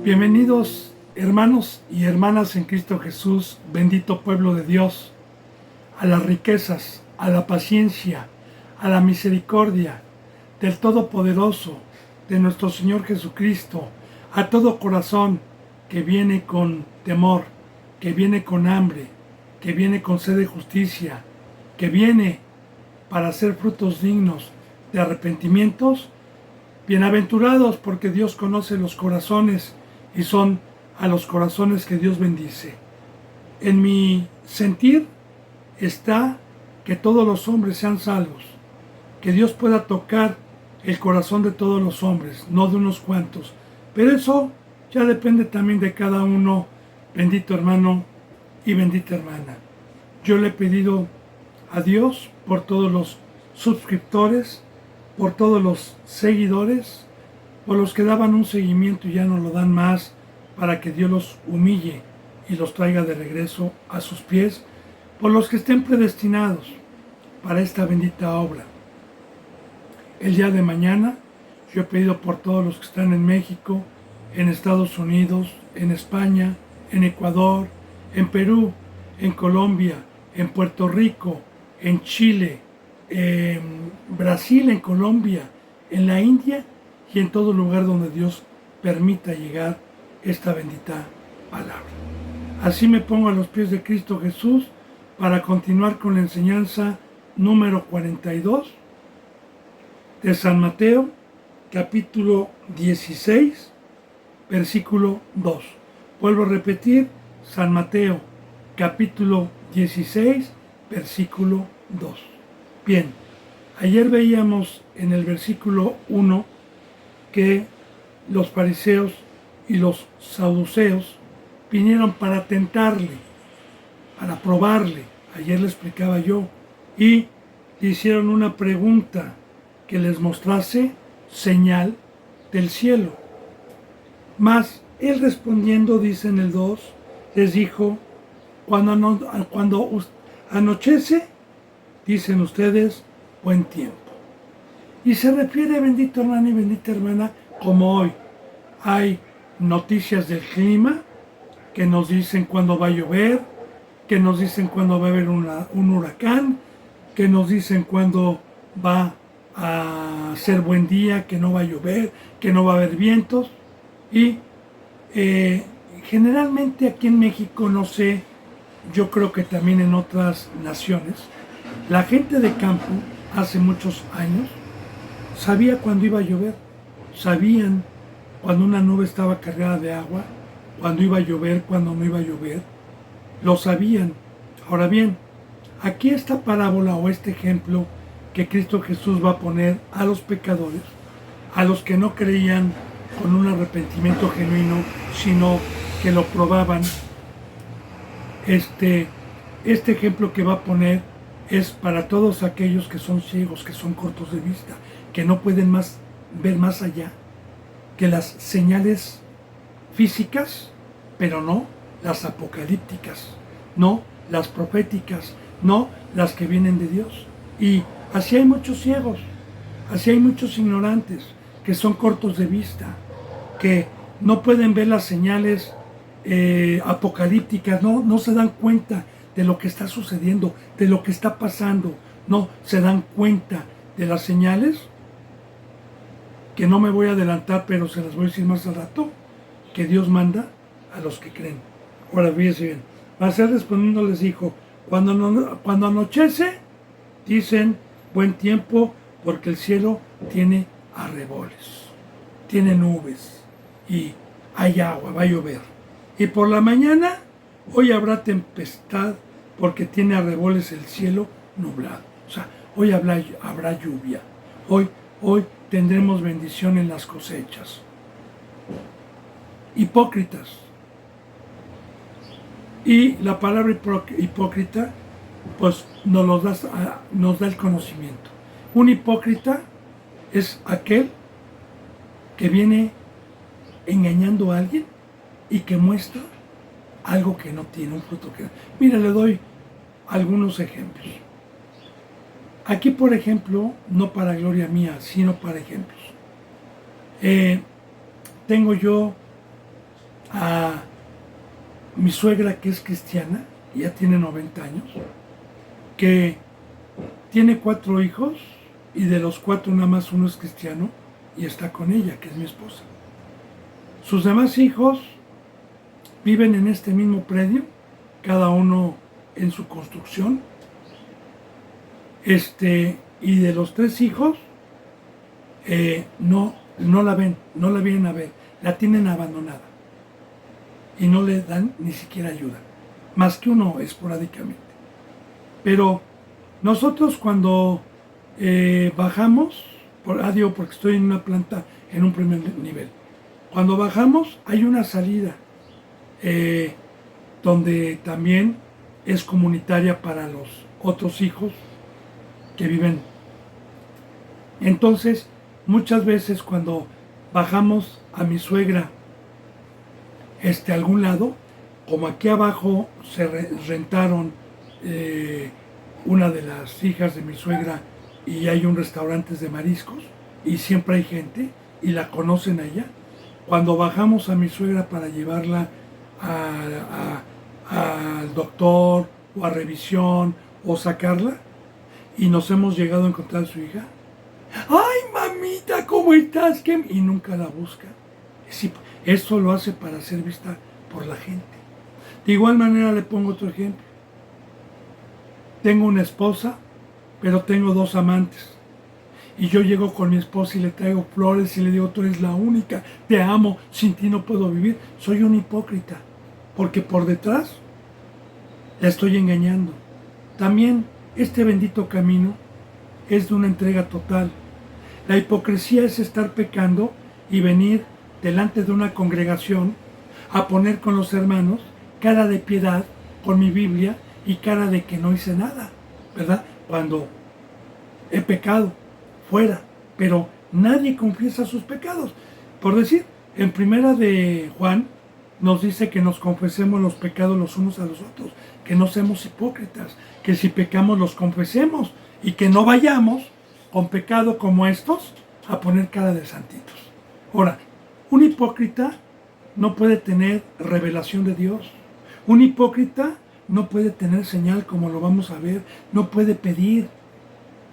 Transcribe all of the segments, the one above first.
Bienvenidos hermanos y hermanas en Cristo Jesús, bendito pueblo de Dios, a las riquezas, a la paciencia, a la misericordia del Todopoderoso, de nuestro Señor Jesucristo, a todo corazón que viene con temor, que viene con hambre, que viene con sed de justicia, que viene para hacer frutos dignos de arrepentimientos. Bienaventurados, porque Dios conoce los corazones y son a los corazones que Dios bendice. En mi sentir está que todos los hombres sean salvos, que Dios pueda tocar el corazón de todos los hombres, no de unos cuantos. Pero eso ya depende también de cada uno, bendito hermano y bendita hermana. Yo le he pedido a Dios por todos los suscriptores, por todos los seguidores, por los que daban un seguimiento y ya no lo dan más, para que Dios los humille y los traiga de regreso a sus pies, por los que estén predestinados para esta bendita obra. El día de mañana yo he pedido por todos los que están en México, en Estados Unidos, en España, en Ecuador, en Perú, en Colombia, en Puerto Rico, en Chile, en Brasil, en Colombia, en la India y en todo lugar donde Dios permita llegar esta bendita palabra. Así me pongo a los pies de Cristo Jesús para continuar con la enseñanza número 42 de San Mateo, capítulo 16, versículo 2. Vuelvo a repetir, San Mateo, capítulo 16, versículo 2. Bien, ayer veíamos en el versículo 1 que los fariseos y los saduceos vinieron para tentarle, para probarle. Ayer le explicaba yo. Y le hicieron una pregunta, que les mostrase señal del cielo. Mas él respondiendo, dice en el 2, les dijo, cuando anochece, dicen ustedes, buen tiempo. Y se refiere, bendito hermano y bendita hermana, como hoy hay noticias del clima que nos dicen cuándo va a llover, que nos dicen cuándo va a haber un huracán, que nos dicen cuándo va a ser buen día, que no va a llover, que no va a haber vientos. Y generalmente aquí en México, no sé, yo creo que también en otras naciones, la gente de campo hace muchos años sabía cuándo iba a llover, sabían cuando una nube estaba cargada de agua, cuando iba a llover, cuando no iba a llover, lo sabían. Ahora bien, aquí esta parábola o este ejemplo que Cristo Jesús va a poner a los pecadores, a los que no creían con un arrepentimiento genuino, sino que lo probaban, este ejemplo que va a poner es para todos aquellos que son ciegos, que son cortos de vista, que no pueden ver más allá que las señales físicas, pero no las apocalípticas, no las proféticas, no las que vienen de Dios. Y así hay muchos ciegos, así hay muchos ignorantes que son cortos de vista, que no pueden ver las señales apocalípticas, no se dan cuenta de lo que está sucediendo, de lo que está pasando, no se dan cuenta de las señales, que no me voy a adelantar, pero se las voy a decir más al rato, que Dios manda a los que creen. Ahora fíjense bien, Mas él respondiendo les dijo, cuando anochece, dicen buen tiempo, porque el cielo tiene arreboles, tiene nubes y hay agua, va a llover. Y por la mañana, hoy habrá tempestad, porque tiene arreboles el cielo nublado. O sea, hoy habrá lluvia, hoy tendremos bendición en las cosechas. Hipócritas. Y la palabra hipócrita, pues nos da el conocimiento. Un hipócrita es aquel que viene engañando a alguien y que muestra algo que no tiene, un fruto que... Mira, le doy algunos ejemplos. Aquí, por ejemplo, no para gloria mía, sino para ejemplos. Tengo yo a mi suegra, que es cristiana, ya tiene 90 años, que tiene 4 hijos y de los 4 nada más uno es cristiano y está con ella, que es mi esposa. Sus demás hijos viven en este mismo predio, cada uno en su construcción. Y de los 3 hijos, no la ven, no la vienen a ver, la tienen abandonada y no le dan ni siquiera ayuda, más que uno esporádicamente. Pero nosotros cuando bajamos, digo porque estoy en una planta en un primer nivel, cuando bajamos hay una salida donde también es comunitaria para los otros hijos que viven. Entonces, muchas veces cuando bajamos a mi suegra a algún lado, como aquí abajo se rentaron una de las hijas de mi suegra y hay un restaurante de mariscos y siempre hay gente y la conocen a ella, cuando bajamos a mi suegra para llevarla al doctor o a revisión o sacarla y nos hemos llegado a encontrar a su hija, ¡ay, mamita, ¿cómo estás? Y nunca la busca. Sí, esto lo hace para ser vista por la gente. De igual manera le pongo otro ejemplo. Tengo una esposa, pero tengo 2 amantes. Y yo llego con mi esposa y le traigo flores y le digo, tú eres la única, te amo, sin ti no puedo vivir. Soy un hipócrita, porque por detrás la estoy engañando. También este bendito camino es de una entrega total. La hipocresía es estar pecando y venir delante de una congregación a poner con los hermanos cara de piedad con mi Biblia y cara de que no hice nada, ¿verdad? Cuando he pecado fuera, pero nadie confiesa sus pecados. Por decir, en primera de Juan nos dice que nos confesemos los pecados los unos a los otros, que no seamos hipócritas, que si pecamos los confesemos y que no vayamos con pecado como estos a poner cara de santitos. Ahora, un hipócrita no puede tener revelación de Dios. Un hipócrita no puede tener señal, como lo vamos a ver, no puede pedir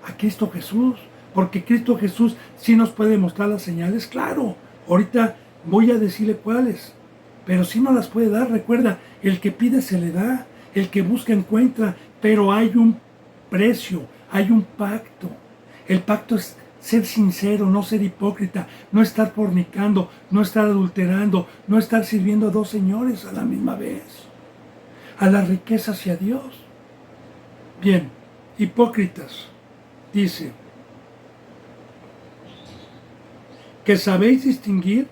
a Cristo Jesús, porque Cristo Jesús sí nos puede mostrar las señales, claro. Ahorita voy a decirle cuáles, pero sí no las puede dar. Recuerda, el que pide se le da, el que busca encuentra, pero hay un precio, hay un pacto. El pacto es ser sincero, no ser hipócrita, no estar fornicando, no estar adulterando, no estar sirviendo a 2 señores a la misma vez, a las riquezas y a Dios. Bien, hipócritas, dice, que sabéis distinguir,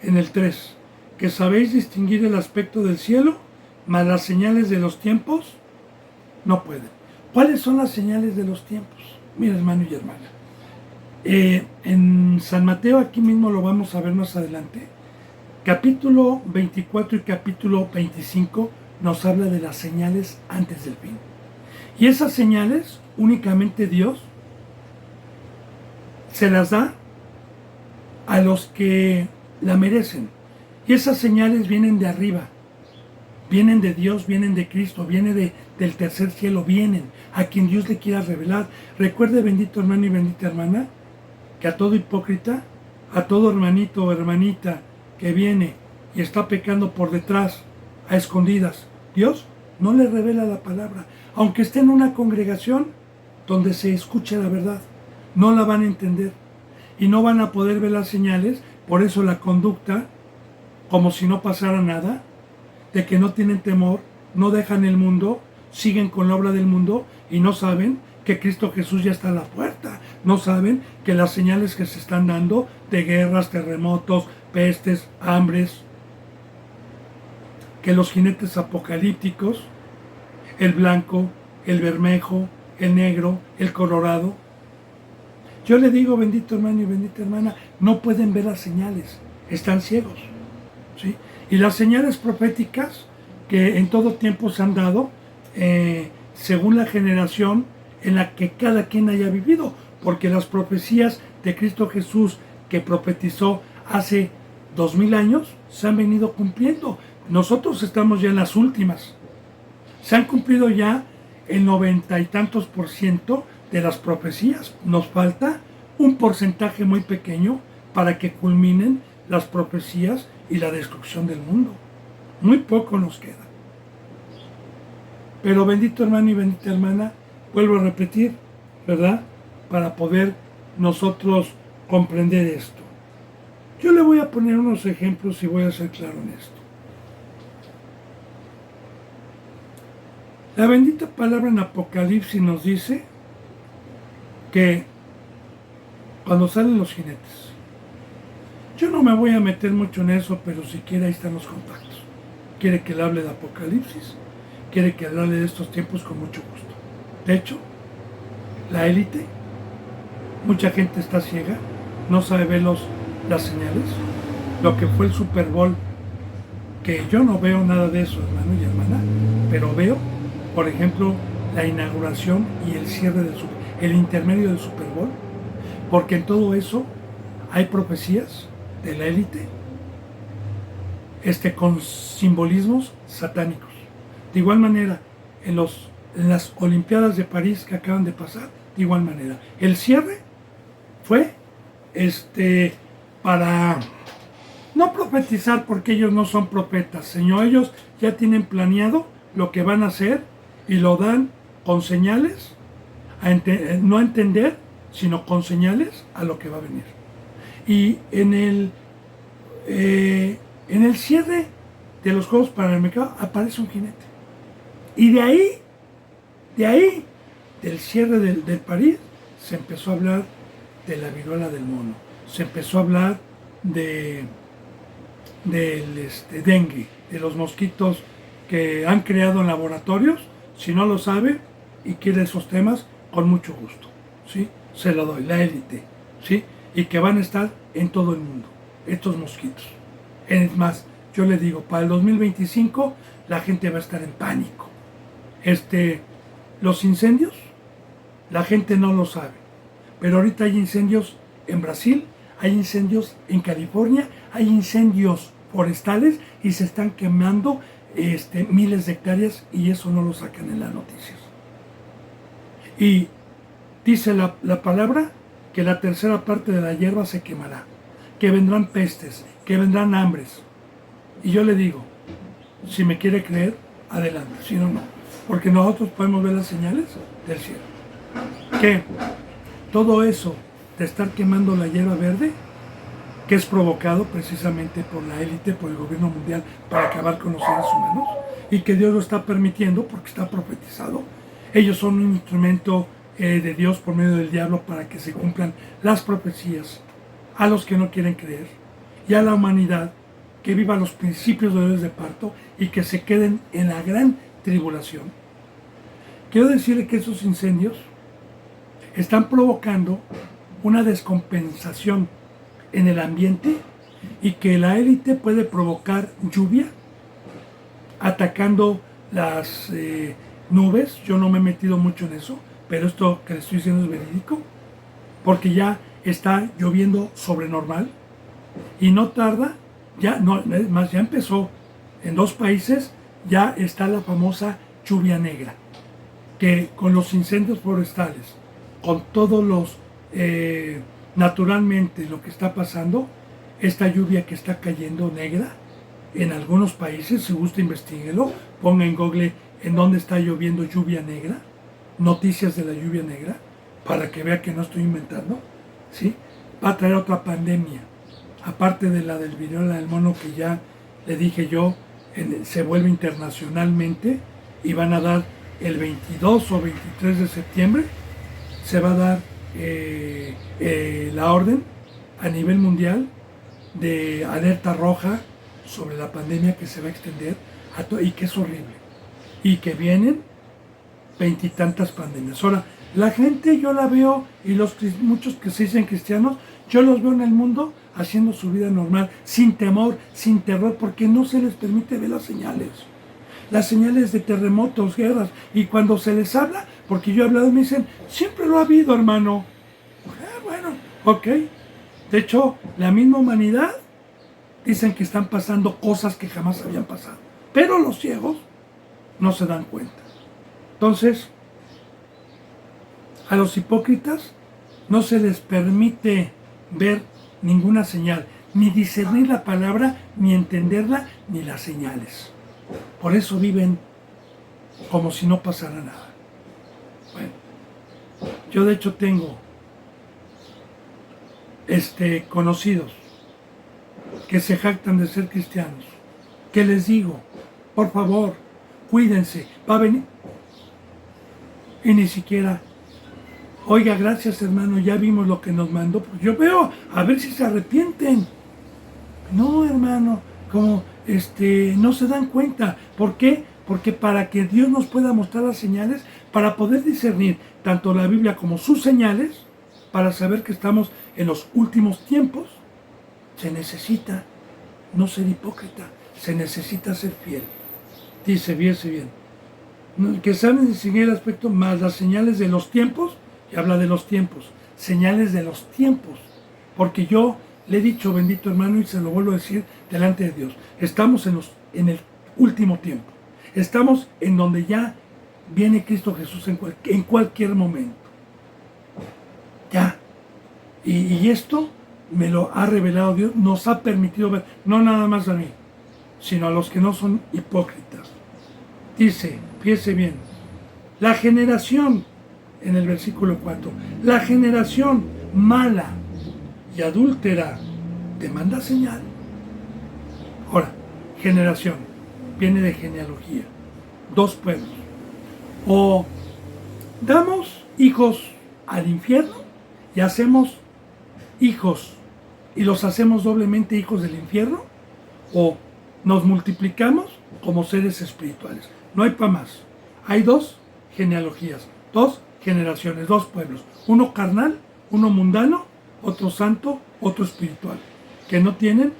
en el 3, que sabéis distinguir el aspecto del cielo, mas las señales de los tiempos no pueden. ¿Cuáles son las señales de los tiempos? Mira, hermano y hermana. En San Mateo, aquí mismo lo vamos a ver más adelante, capítulo 24 y capítulo 25 nos habla de las señales antes del fin. Y esas señales únicamente Dios se las da a los que la merecen. Y esas señales vienen de arriba, vienen de Dios, vienen de Cristo, vienen del tercer cielo, vienen a quien Dios le quiera revelar. Recuerde, bendito hermano y bendita hermana, que a todo hipócrita, a todo hermanito o hermanita que viene y está pecando por detrás, a escondidas, Dios no le revela la palabra. Aunque esté en una congregación donde se escuche la verdad, no la van a entender y no van a poder ver las señales. Por eso la conducta, como si no pasara nada, de que no tienen temor, no dejan el mundo, siguen con la obra del mundo y no saben que Cristo Jesús ya está a la puerta. No saben que las señales que se están dando de guerras, terremotos, pestes, hambres, que los jinetes apocalípticos, el blanco, el bermejo, el negro, el colorado. Yo le digo, bendito hermano y bendita hermana, no pueden ver las señales, están ciegos, ¿sí? Y las señales proféticas que en todo tiempo se han dado, según la generación en la que cada quien haya vivido, porque las profecías de Cristo Jesús que profetizó hace 2000 años se han venido cumpliendo. Nosotros estamos ya en las últimas. Se han cumplido ya el 90 y tantos por ciento de las profecías. Nos falta un porcentaje muy pequeño para que culminen las profecías y la destrucción del mundo. Muy poco nos queda. Pero bendito hermano y bendita hermana, vuelvo a repetir, ¿verdad? Para poder nosotros comprender esto. Yo le voy a poner unos ejemplos y voy a ser claro en esto. La bendita palabra en Apocalipsis nos dice que cuando salen los jinetes, yo no me voy a meter mucho en eso, pero si quiere ahí están los contactos. Quiere que le hable de Apocalipsis, quiere que le hable de estos tiempos con mucho gusto. De hecho, la élite, mucha gente está ciega, no sabe ver las señales, lo que fue el Super Bowl, que yo no veo nada de eso, hermano y hermana, pero veo, por ejemplo, la inauguración y el cierre el intermedio del Super Bowl, porque en todo eso hay profecías de la élite con simbolismos satánicos. De igual manera, en las Olimpiadas de París que acaban de pasar, de igual manera. El cierre fue para no profetizar, porque ellos no son profetas, Señor, ellos ya tienen planeado lo que van a hacer y lo dan con señales, no a entender, sino con señales a lo que va a venir. Y en el cierre de los Juegos Panamericanos aparece un jinete. Y de ahí, del cierre del París, se empezó a hablar de la viruela del mono. Se empezó a hablar del dengue, de los mosquitos que han creado en laboratorios. Si no lo sabe y quiere esos temas, con mucho gusto, ¿sí? Se lo doy, la élite, ¿sí? Y que van a estar en todo el mundo, estos mosquitos. Es más, yo le digo, para el 2025 la gente va a estar en pánico. Los incendios, la gente no lo sabe, pero ahorita hay incendios en Brasil, hay incendios en California, hay incendios forestales y se están quemando miles de hectáreas, y eso no lo sacan en las noticias. Y dice la palabra que la tercera parte de la hierba se quemará, que vendrán pestes, que vendrán hambres. Y yo le digo, si me quiere creer, adelante, si no, no. Porque nosotros podemos ver las señales del cielo. Que todo eso de estar quemando la hierba verde, que es provocado precisamente por la élite, por el gobierno mundial, para acabar con los seres humanos, y que Dios lo está permitiendo porque está profetizado. Ellos son un instrumento de Dios por medio del diablo para que se cumplan las profecías a los que no quieren creer, y a la humanidad que viva los principios de Dios de parto y que se queden en la gran tribulación. Quiero decirle que esos incendios están provocando una descompensación en el ambiente, y que la élite puede provocar lluvia atacando las nubes. Yo no me he metido mucho en eso, pero esto que le estoy diciendo es verídico, porque ya está lloviendo sobrenormal y no tarda, ya empezó en 2 países, ya está la famosa lluvia negra, que con los incendios forestales, con todos los naturalmente lo que está pasando, esta lluvia que está cayendo negra en algunos países, si gusta investiguelo, ponga en Google en dónde está lloviendo lluvia negra, noticias de la lluvia negra, para que vea que no estoy inventando, ¿sí? Va a traer otra pandemia, aparte de la del viruela del mono, que ya le dije yo, se vuelve internacionalmente, y van a dar el 22 o 23 de septiembre, se va a dar la orden a nivel mundial de alerta roja sobre la pandemia que se va a extender y que es horrible, y que vienen 20 y tantas pandemias. Ahora, la gente yo la veo, y muchos que se dicen cristianos, yo los veo en el mundo haciendo su vida normal, sin temor, sin terror, porque no se les permite ver las señales de terremotos, guerras, y cuando se les habla, porque yo he hablado, me dicen, siempre lo ha habido, hermano. Bueno, ok. De hecho, la misma humanidad dicen que están pasando cosas que jamás habían pasado. Pero los ciegos no se dan cuenta. Entonces, a los hipócritas no se les permite ver ninguna señal, ni discernir la palabra, ni entenderla, ni las señales. Por eso viven como si no pasara nada. Bueno, yo de hecho tengo conocidos que se jactan de ser cristianos, que les digo, por favor, cuídense, va a venir. Y ni siquiera, oiga, gracias hermano, ya vimos lo que nos mandó, pues yo veo, a ver si se arrepienten. No, hermano, como no se dan cuenta. ¿Por qué? Porque para que Dios nos pueda mostrar las señales, para poder discernir tanto la Biblia como sus señales, para saber que estamos en los últimos tiempos, se necesita no ser hipócrita, se necesita ser fiel. Dice, fíjese bien, que saben distinguir el aspecto más las señales de los tiempos, y habla de los tiempos, señales de los tiempos, porque yo le he dicho, bendito hermano, y se lo vuelvo a decir delante de Dios, estamos en el último tiempo, estamos en donde ya viene Cristo Jesús en cualquier momento, ya, y esto me lo ha revelado Dios, nos ha permitido ver, no nada más a mí, sino a los que no son hipócritas. Dice, fíjese bien, la generación, en el versículo 4, la generación mala y adúltera demanda señal. Ahora, generación, viene de genealogía, dos pueblos. O damos hijos al infierno y hacemos hijos y los hacemos doblemente hijos del infierno, o nos multiplicamos como seres espirituales. No hay para más. Hay dos genealogías, dos generaciones, dos pueblos. Uno carnal, uno mundano, otro santo, otro espiritual. Que no tienen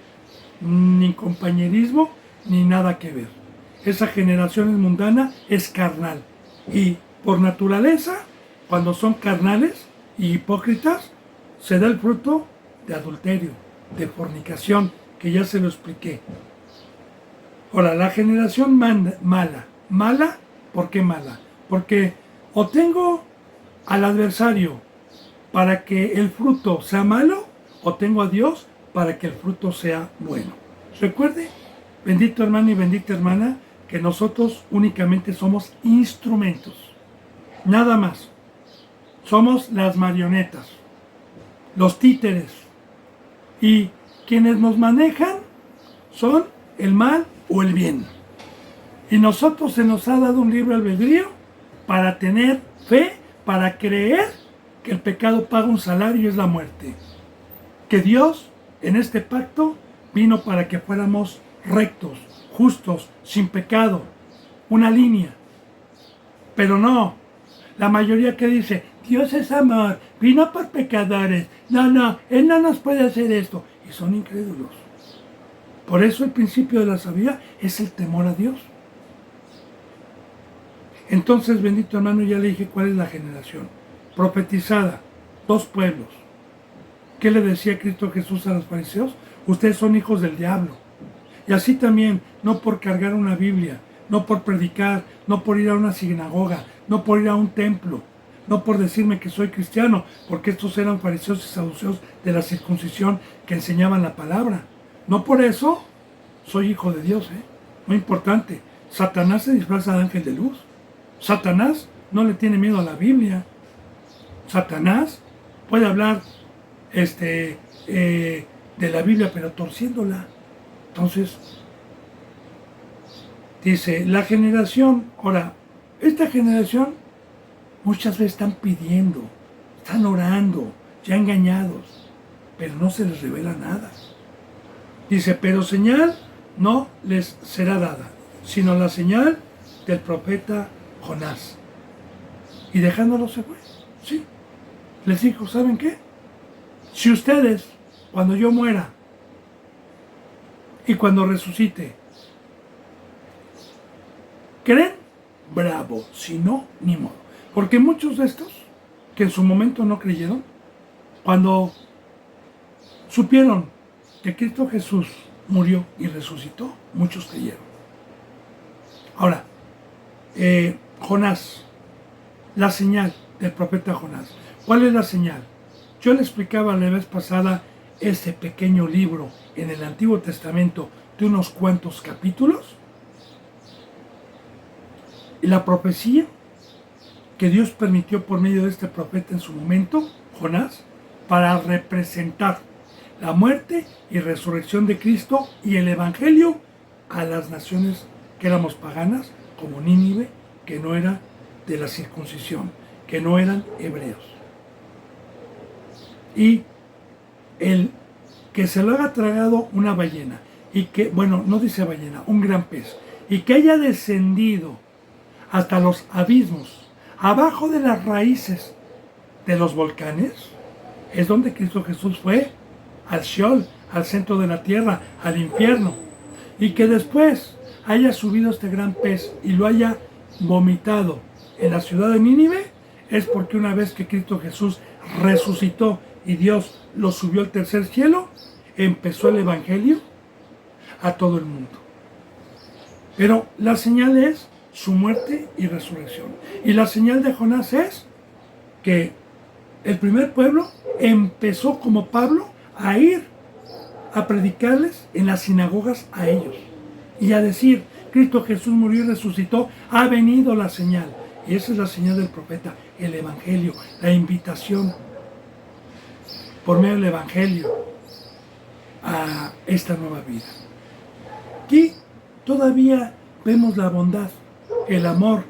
ni compañerismo ni nada que ver. Esa generación es mundana, es carnal. Y por naturaleza, cuando son carnales y hipócritas, se da el fruto de adulterio, de fornicación, que ya se lo expliqué. Ahora, la generación mala, ¿por qué mala? Porque o tengo al adversario para que el fruto sea malo, o tengo a Dios para que el fruto sea bueno. Recuerde, bendito hermano y bendita hermana, que nosotros únicamente somos instrumentos, nada más. Somos las marionetas, los títeres, y quienes nos manejan son el mal o el bien. Y nosotros se nos ha dado un libre albedrío para tener fe, para creer que el pecado paga un salario y es la muerte. Que Dios en este pacto vino para que fuéramos rectos, justos, sin pecado, una línea. Pero no, la mayoría que dice, Dios es amor, vino por pecadores, no, Él no nos puede hacer esto, y son incrédulos. Por eso el principio de la sabiduría es el temor a Dios. Entonces, bendito hermano, ya le dije cuál es la generación. Profetizada, dos pueblos. ¿Qué le decía Cristo Jesús a los fariseos? Ustedes son hijos del diablo. Y así también, no por cargar una Biblia, no por predicar, no por ir a una sinagoga, no por ir a un templo, no por decirme que soy cristiano, porque estos eran fariseos y saduceos de la circuncisión que enseñaban la palabra. No por eso soy hijo de Dios, muy importante. Satanás se disfraza de ángel de luz. Satanás no le tiene miedo a la Biblia. Satanás puede hablar de la Biblia, pero torciéndola. Entonces, dice, la generación, ahora, esta generación muchas veces están pidiendo, están orando, ya engañados, pero no se les revela nada. Dice, pero señal no les será dada, sino la señal del profeta Jonás. Y dejándolo se fue. Sí. Les dijo, ¿saben qué? Si ustedes, cuando yo muera y cuando resucite, ¿creen? Bravo. Si no, ni modo. Porque muchos de estos, que en su momento no creyeron, cuando supieron que Cristo Jesús murió y resucitó. Muchos creyeron. Ahora, Jonás, la señal del profeta Jonás. ¿Cuál es la señal? Yo le explicaba la vez pasada ese pequeño libro en el Antiguo Testamento de unos cuantos capítulos. Y la profecía que Dios permitió por medio de este profeta en su momento, Jonás, para representar la muerte y resurrección de Cristo y el Evangelio a las naciones que éramos paganas, como Nínive, que no era de la circuncisión, que no eran hebreos. Y el que se lo haya tragado una ballena, y que, bueno, no dice ballena, un gran pez, y que haya descendido hasta los abismos, abajo de las raíces de los volcanes, es donde Cristo Jesús fue, al Sheol, al centro de la tierra, al infierno, y que después haya subido este gran pez y lo haya vomitado en la ciudad de Nínive, es porque una vez que Cristo Jesús resucitó y Dios lo subió al tercer cielo, empezó el Evangelio a todo el mundo. Pero la señal es su muerte y resurrección. Y la señal de Jonás es que el primer pueblo empezó como Pablo a ir a predicarles en las sinagogas a ellos y a decir: Cristo Jesús murió y resucitó, ha venido la señal. Y esa es la señal del profeta, el Evangelio, la invitación por medio del Evangelio a esta nueva vida. Aquí todavía vemos la bondad, el amor,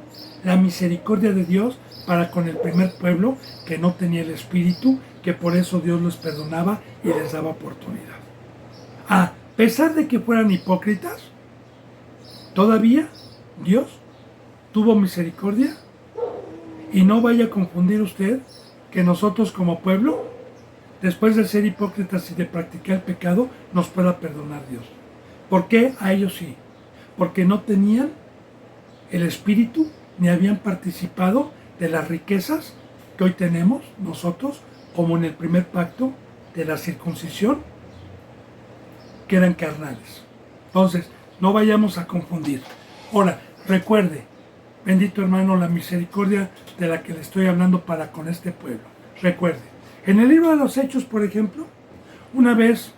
la misericordia de Dios para con el primer pueblo que no tenía el Espíritu, que por eso Dios los perdonaba y les daba oportunidad. A pesar de que fueran hipócritas, todavía Dios tuvo misericordia. Y no vaya a confundir usted que nosotros como pueblo, después de ser hipócritas y de practicar el pecado, nos pueda perdonar Dios. ¿Por qué? A ellos sí. Porque no tenían el Espíritu ni habían participado de las riquezas que hoy tenemos nosotros, como en el primer pacto de la circuncisión, que eran carnales. Entonces, no vayamos a confundir. Ahora, recuerde, bendito hermano, la misericordia de la que le estoy hablando para con este pueblo. Recuerde, en el libro de los Hechos, por ejemplo, una vez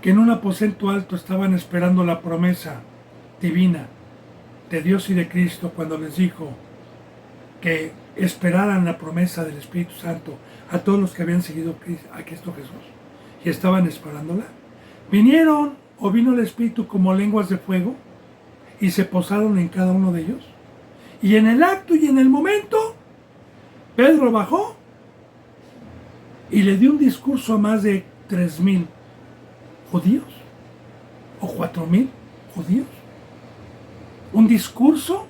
que en un aposento alto estaban esperando la promesa divina de Dios y de Cristo, cuando les dijo que esperaran la promesa del Espíritu Santo a todos los que habían seguido a Cristo Jesús y estaban esperándola, vino el Espíritu como lenguas de fuego y se posaron en cada uno de ellos. Y en el acto y en el momento, Pedro bajó y le dio un discurso a más de 3,000 judíos o 4,000 judíos. Un discurso.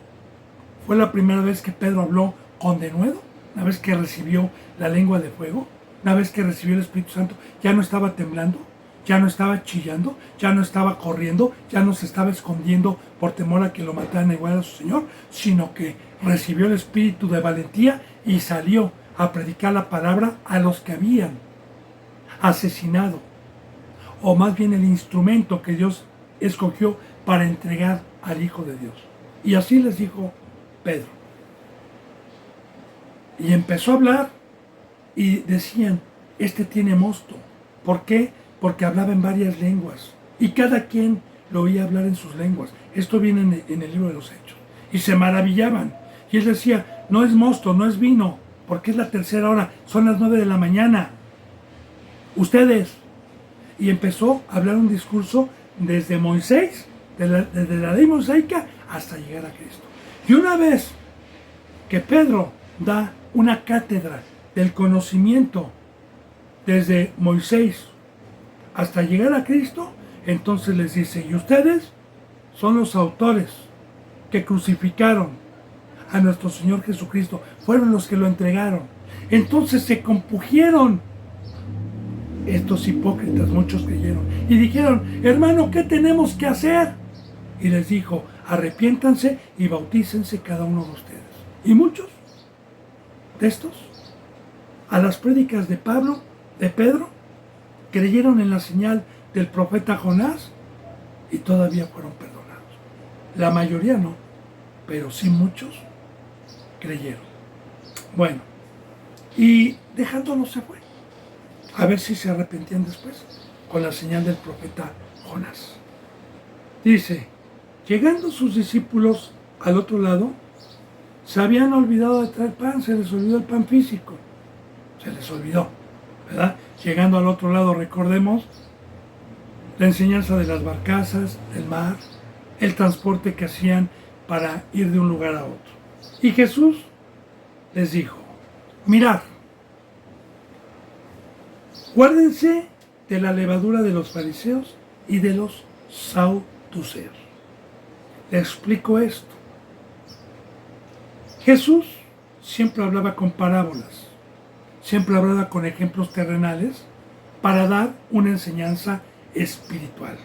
Fue la primera vez que Pedro habló con denuedo, una vez que recibió la lengua de fuego, una vez que recibió el Espíritu Santo. Ya no estaba temblando, ya no estaba chillando, ya no estaba corriendo, ya no se estaba escondiendo por temor a que lo mataran igual a su Señor, sino que recibió el espíritu de valentía y salió a predicar la palabra a los que habían asesinado, o más bien el instrumento que Dios escogió para entregar al Hijo de Dios. Y así les dijo Pedro. Y empezó a hablar y decían: este tiene mosto. ¿Por qué? Porque hablaba en varias lenguas y cada quien lo oía hablar en sus lenguas. Esto viene en el libro de los Hechos. Y se maravillaban. Y él decía: no es mosto, no es vino, porque es la tercera hora, son las 9 de la mañana. Ustedes. Y empezó a hablar un discurso desde Moisés, desde la ley mosaica hasta llegar a Cristo. Y una vez que Pedro da una cátedra del conocimiento desde Moisés hasta llegar a Cristo, entonces les dice: y ustedes son los autores que crucificaron a nuestro Señor Jesucristo, fueron los que lo entregaron. Entonces se compugieron estos hipócritas, muchos creyeron y dijeron: hermano, ¿qué tenemos que hacer? Y les dijo: arrepiéntanse y bautícense cada uno de ustedes. Y muchos de estos, a las prédicas de Pedro, creyeron en la señal del profeta Jonás y todavía fueron perdonados. La mayoría no, pero sí muchos creyeron. Bueno, y dejándolo se fue. A ver si se arrepentían después con la señal del profeta Jonás. Dice, llegando sus discípulos al otro lado, se habían olvidado de traer pan, se les olvidó el pan físico. Se les olvidó, ¿verdad? Llegando al otro lado, recordemos la enseñanza de las barcazas, del mar, el transporte que hacían para ir de un lugar a otro. Y Jesús les dijo, mirad, guárdense de la levadura de los fariseos y de los saduceos. Les explico esto. Jesús siempre hablaba con parábolas, siempre hablaba con ejemplos terrenales para dar una enseñanza espiritual.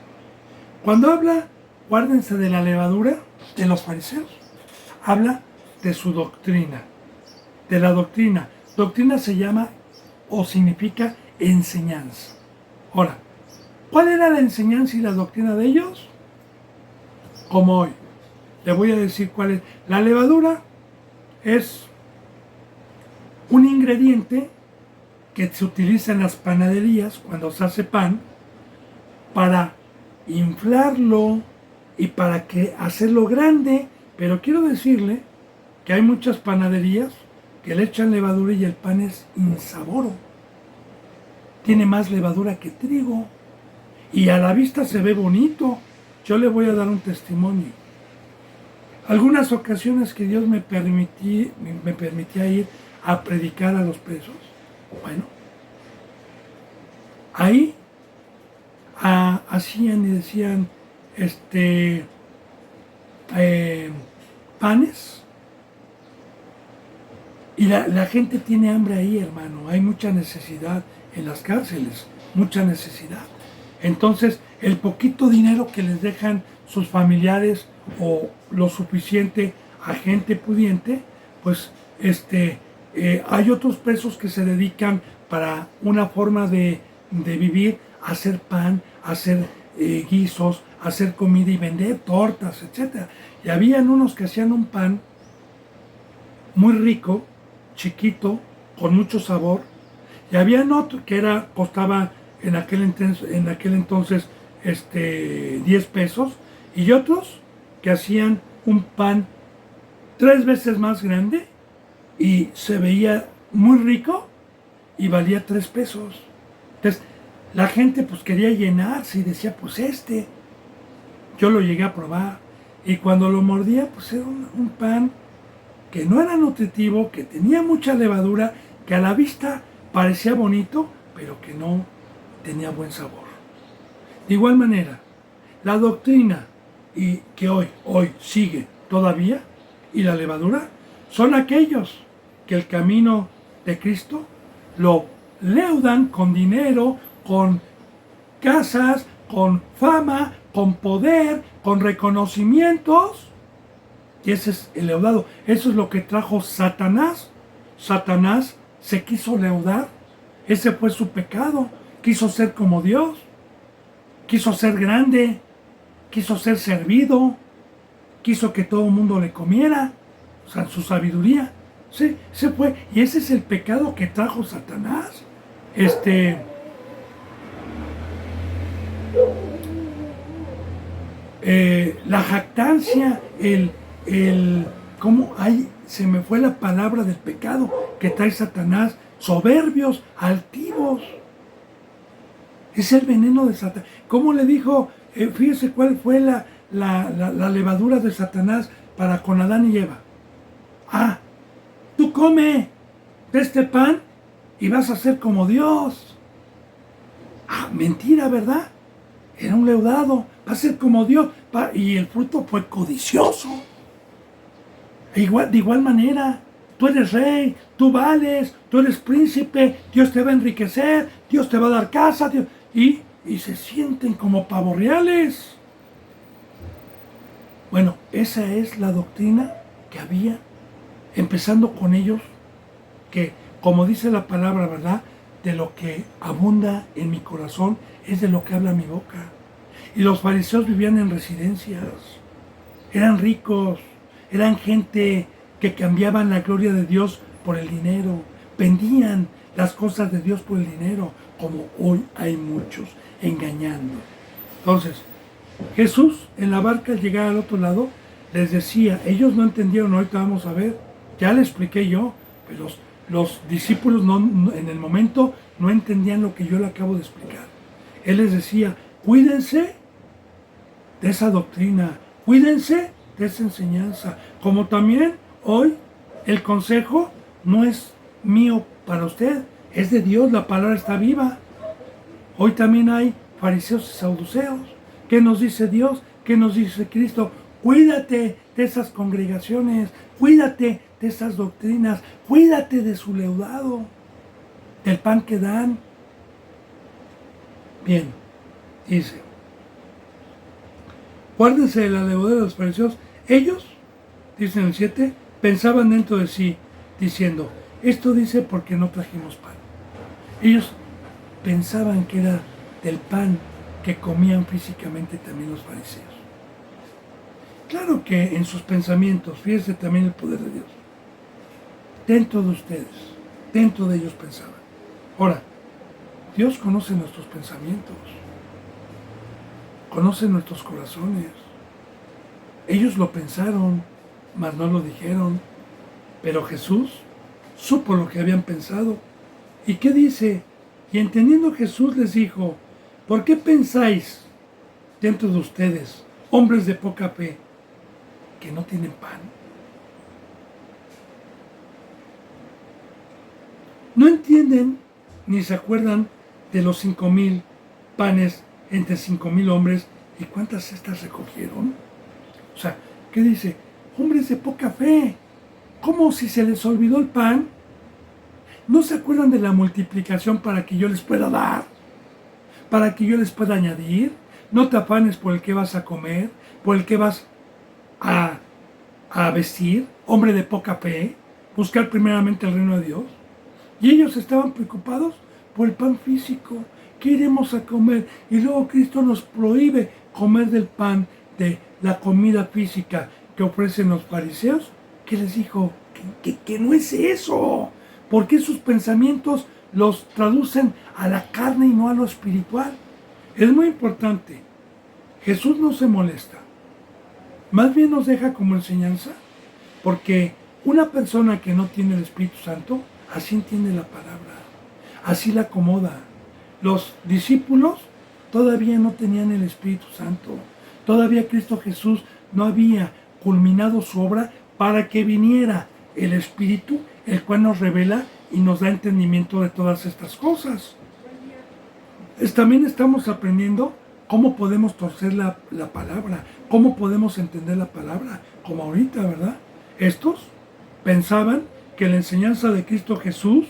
Cuando habla, guárdense de la levadura de los fariseos, habla de su doctrina, de la doctrina. Doctrina se llama o significa enseñanza. Ahora, ¿cuál era la enseñanza y la doctrina de ellos? Como hoy. Le voy a decir cuál es. La levadura es un ingrediente que se utiliza en las panaderías cuando se hace pan para inflarlo y para que hacerlo grande. Pero quiero decirle que hay muchas panaderías que le echan levadura y el pan es insaboro. Tiene más levadura que trigo y a la vista se ve bonito. Yo le voy a dar un testimonio. Algunas ocasiones que Dios me permitía ir a predicar a los presos, bueno, ahí hacían y decían panes y la gente tiene hambre ahí, hermano. Hay mucha necesidad en las cárceles, mucha necesidad. Entonces, el poquito dinero que les dejan sus familiares o lo suficiente a gente pudiente, pues hay otros presos que se dedican para una forma de vivir, a hacer pan, a hacer guisos, a hacer comida y vender tortas, etc. Y habían unos que hacían un pan muy rico, chiquito, con mucho sabor, y habían otro que costaba en aquel entonces 10 pesos, y otros que hacían un pan 3 veces más grande y se veía muy rico y valía 3 pesos. Entonces la gente pues quería llenarse y decía, pues yo lo llegué a probar y cuando lo mordía pues era un pan que no era nutritivo, que tenía mucha levadura, que a la vista parecía bonito, pero que no tenía buen sabor. De igual manera, la doctrina y que hoy sigue todavía, y la levadura, son aquellos que el camino de Cristo lo leudan con dinero, con casas, con fama, con poder, con reconocimientos, y ese es el leudado. Eso es lo que trajo Satanás. Satanás se quiso leudar, ese fue su pecado, quiso ser como Dios, quiso ser grande, quiso ser servido, quiso que todo el mundo le comiera, o sea, su sabiduría. Sí, se fue. Y ese es el pecado que trajo Satanás. La jactancia, ¿cómo hay? Se me fue la palabra del pecado que trae Satanás. Soberbios, altivos. Es el veneno de Satanás. ¿Cómo le dijo? Fíjese cuál fue la levadura de Satanás para con Adán y Eva. Tú come de este pan y vas a ser como Dios. Mentira, ¿verdad? Era un leudado, va a ser como Dios. Y el fruto fue codicioso. De igual manera, tú eres rey, tú vales, tú eres príncipe, Dios te va a enriquecer, Dios te va a dar casa, y se sienten como pavos reales. Bueno, esa es la doctrina que había, empezando con ellos, que como dice la palabra, ¿verdad? de lo que abunda en mi corazón es de lo que habla mi boca. Y los fariseos vivían en residencias, eran ricos, eran gente que cambiaban la gloria de Dios por el dinero, vendían las cosas de Dios por el dinero, como hoy hay muchos engañando. Entonces, Jesús en la barca al llegar al otro lado les decía, ellos no entendieron, ahorita vamos a ver, ya le expliqué yo, pero los discípulos en el momento no entendían lo que yo le acabo de explicar. Él les decía, cuídense de esa doctrina, cuídense de esa enseñanza, como también hoy el consejo no es mío para usted, es de Dios, la palabra está viva. Hoy también hay fariseos y saduceos. ¿Qué nos dice Dios? ¿Qué nos dice Cristo? Cuídate de esas congregaciones, cuídate de esas doctrinas, cuídate de su leudado, del pan que dan. Bien, dice, guárdense de la levadura de los fariseos. Ellos, dicen el 7, pensaban dentro de sí, diciendo, esto dice porque no trajimos pan. Ellos pensaban que era del pan que comían físicamente también los fariseos. Claro que en sus pensamientos, fíjese también el poder de Dios. Dentro de ustedes, dentro de ellos pensaban. Ahora, Dios conoce nuestros pensamientos, conoce nuestros corazones. Ellos lo pensaron, mas no lo dijeron. Pero Jesús supo lo que habían pensado. ¿Y qué dice? Y entendiendo Jesús les dijo, ¿por qué pensáis dentro de ustedes, hombres de poca fe, que no tienen pan? ¿No entienden ni se acuerdan de los 5,000 panes entre 5,000 hombres y cuántas cestas recogieron? O sea, ¿qué dice? Hombres de poca fe. ¿Cómo si se les olvidó el pan? ¿No se acuerdan de la multiplicación para que yo les pueda dar? ¿Para que yo les pueda añadir? No te afanes por el que vas a comer, por el que vas a vestir, hombre de poca fe, buscar primeramente el reino de Dios. Y ellos estaban preocupados por el pan físico. ¿Qué iremos a comer? Y luego Cristo nos prohíbe comer del pan, de la comida física que ofrecen los fariseos. ¿Qué les dijo? Que no es eso. ¿Por qué sus pensamientos los traducen a la carne y no a lo espiritual? Es muy importante. Jesús no se molesta. Más bien nos deja como enseñanza, porque una persona que no tiene el Espíritu Santo, así entiende la palabra, así la acomoda. Los discípulos todavía no tenían el Espíritu Santo. Todavía Cristo Jesús no había culminado su obra para que viniera el Espíritu, el cual nos revela y nos da entendimiento de todas estas cosas. También estamos aprendiendo cómo podemos torcer la palabra, cómo podemos entender la palabra, como ahorita, ¿verdad? Estos pensaban que la enseñanza de Cristo Jesús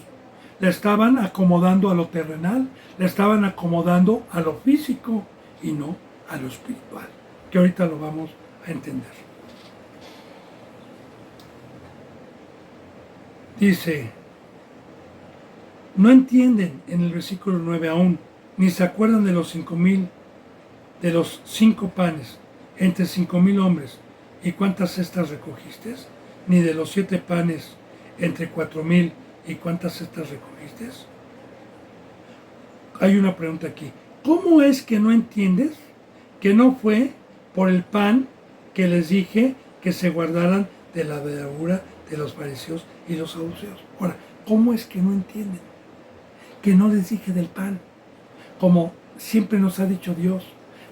la estaban acomodando a lo terrenal, la estaban acomodando a lo físico y no a lo espiritual, que ahorita lo vamos a entender. Dice, no entienden en el versículo 9 aún, ni se acuerdan de los 5,000, de los 5 panes, entre 5,000 hombres, y cuántas cestas recogiste, ni de los 7 panes, entre 4,000, y cuántas cestas recogiste. Hay una pregunta aquí, ¿cómo es que no entiendes que no fue por el pan que les dije que se guardaran de la levadura de los fariseos y los saduceos? Ahora, ¿cómo es que no entienden? Que no les dije del pan. Como siempre nos ha dicho Dios,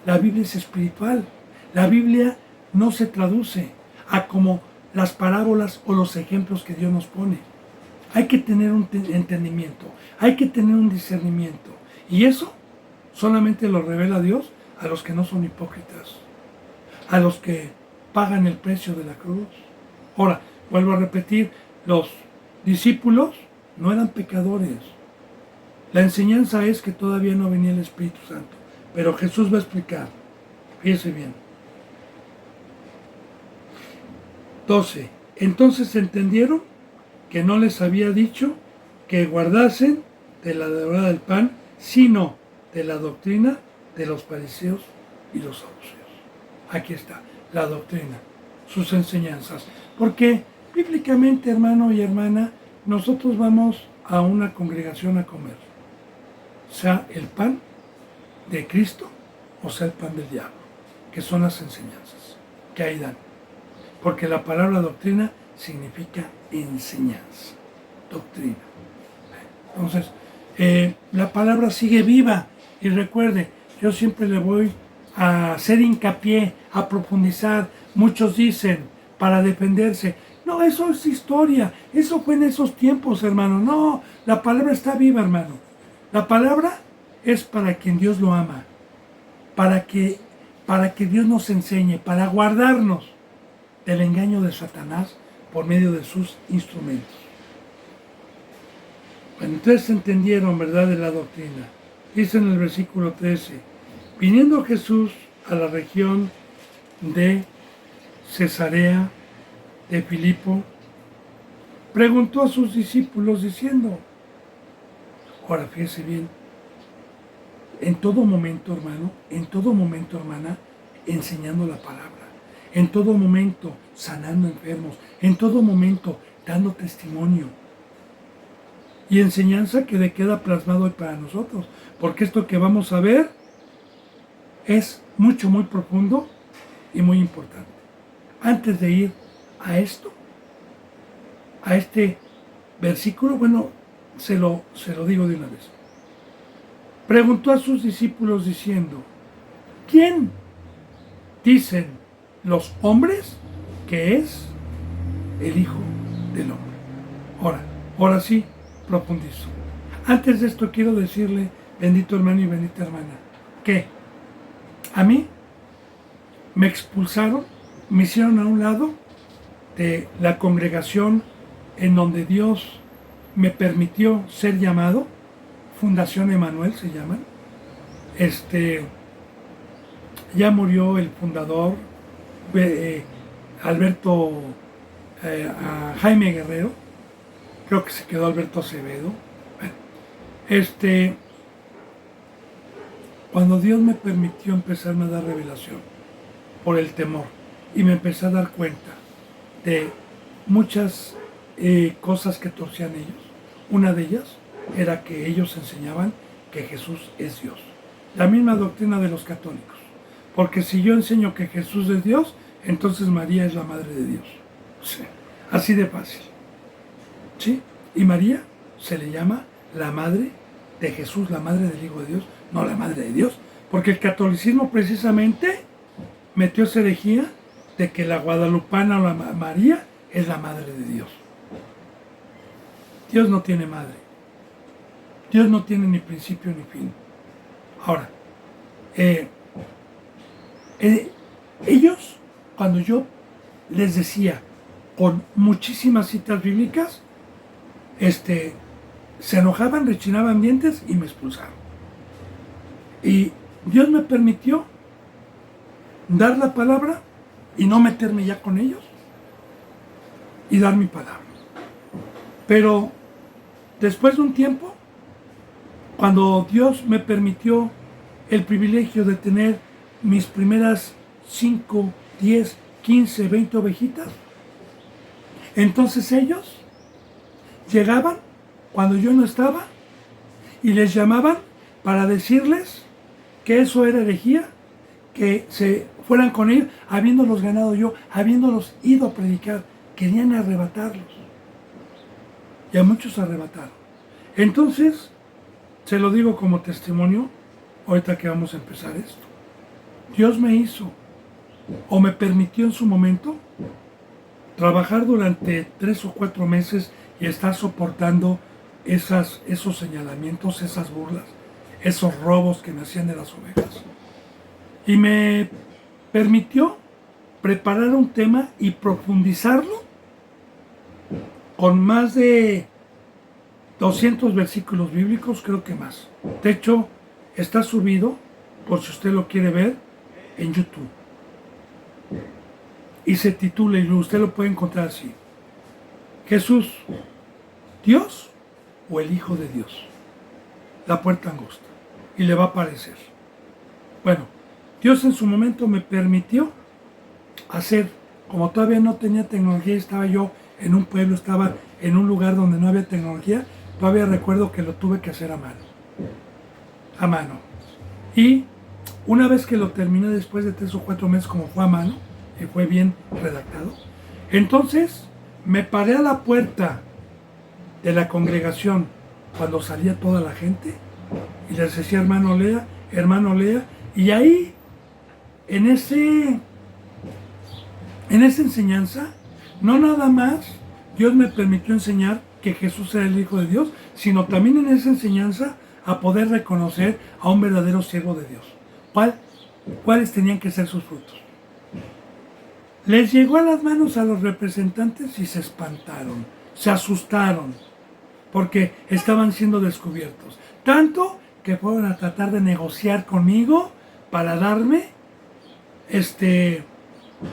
la Biblia es espiritual. La Biblia no se traduce a como las parábolas o los ejemplos que Dios nos pone. Hay que tener un entendimiento, hay que tener un discernimiento. Y eso solamente lo revela Dios a los que no son hipócritas, a los que pagan el precio de la cruz. Ahora, vuelvo a repetir, los discípulos no eran pecadores. La enseñanza es que todavía no venía el Espíritu Santo, pero Jesús va a explicar. Fíjese bien. 12. Entonces entendieron que no les había dicho que guardasen de la levadura del pan, sino de la doctrina de los fariseos y los saduceos. Aquí está, la doctrina, sus enseñanzas. Porque bíblicamente, hermano y hermana, nosotros vamos a una congregación a comer, sea el pan de Cristo o sea el pan del diablo, que son las enseñanzas que ahí dan. Porque la palabra doctrina significa enseñanza, doctrina. Entonces, la palabra sigue viva. Y recuerde, yo siempre le voy a hacer hincapié, a profundizar. Muchos dicen, para defenderse, no, eso es historia, eso fue en esos tiempos, hermano. No, la palabra está viva, hermano. La palabra es para quien Dios lo ama, para que Dios nos enseñe, para guardarnos del engaño de Satanás por medio de sus instrumentos. Bueno, ustedes entendieron, ¿verdad?, de la doctrina. Dice en el versículo 13, viniendo Jesús a la región de Cesarea de Filipo, preguntó a sus discípulos diciendo, ahora fíjese bien, en todo momento, hermano, en todo momento, hermana, enseñando la palabra, en todo momento sanando enfermos, en todo momento dando testimonio y enseñanza que le queda plasmado hoy para nosotros, porque esto que vamos a ver es mucho, muy profundo y muy importante. Antes de ir a esto, a este versículo, bueno, se lo digo de una vez. Preguntó a sus discípulos diciendo, ¿quién dicen los hombres que es el Hijo del Hombre? Ahora sí, profundizo. Antes de esto quiero decirle, bendito hermano y bendita hermana, que a mí me expulsaron, me hicieron a un lado de la congregación en donde Dios me permitió ser llamado, Fundación Emanuel se llaman. Ya murió el fundador, Alberto, Jaime Guerrero, creo que se quedó Alberto Acevedo. Cuando Dios me permitió empezarme a dar revelación por el temor y me empecé a dar cuenta de muchas cosas que torcían ellos, una de ellas era que ellos enseñaban que Jesús es Dios. La misma doctrina de los católicos. Porque si yo enseño que Jesús es Dios, entonces María es la madre de Dios. Sí, así de fácil. ¿Sí? Y María se le llama la madre de Jesús, la madre del Hijo de Dios, no la madre de Dios. Porque el catolicismo precisamente metió esa herejía de que la guadalupana o la María es la madre de Dios. Dios no tiene madre. Dios no tiene ni principio ni fin. Ahora, ellos, cuando yo les decía con muchísimas citas bíblicas, se enojaban, rechinaban dientes y me expulsaron. Y Dios me permitió dar la palabra y no meterme ya con ellos y dar mi palabra. Pero después de un tiempo, cuando Dios me permitió el privilegio de tener mis primeras 5, 10, 15, 20 ovejitas, entonces ellos llegaban cuando yo no estaba y les llamaban para decirles que eso era herejía, que se fueran con ellos, habiéndolos ganado yo, habiéndolos ido a predicar. Querían arrebatarlos. Y a muchos arrebataron. Entonces, se lo digo como testimonio, ahorita que vamos a empezar esto. Dios me hizo, o me permitió en su momento, trabajar durante 3 o 4 meses y estar soportando esos señalamientos, esas burlas, esos robos que me hacían de las ovejas. Y me permitió preparar un tema y profundizarlo con más de 200 versículos bíblicos, creo que más. De hecho, está subido, por si usted lo quiere ver, en YouTube. Y se titula, y usted lo puede encontrar así: Jesús, ¿Dios o el Hijo de Dios? la puerta angosta y le va a aparecer. Bueno, Dios en su momento me permitió hacer, como todavía no tenía tecnología, estaba yo en un pueblo, estaba en un lugar donde no había tecnología, todavía recuerdo que lo tuve que hacer a mano. A mano. Y una vez que lo terminé después de 3 o 4 meses, como fue a mano, y fue bien redactado, entonces me paré a la puerta de la congregación cuando salía toda la gente y les decía hermano lea, y ahí en esa enseñanza no nada más Dios me permitió enseñar que Jesús era el Hijo de Dios, sino también en esa enseñanza a poder reconocer a un verdadero siervo de Dios. ¿Cuáles tenían que ser sus frutos? Les llegó a las manos a los representantes y se espantaron, se asustaron, porque estaban siendo descubiertos. Tanto que fueron a tratar de negociar conmigo para darme,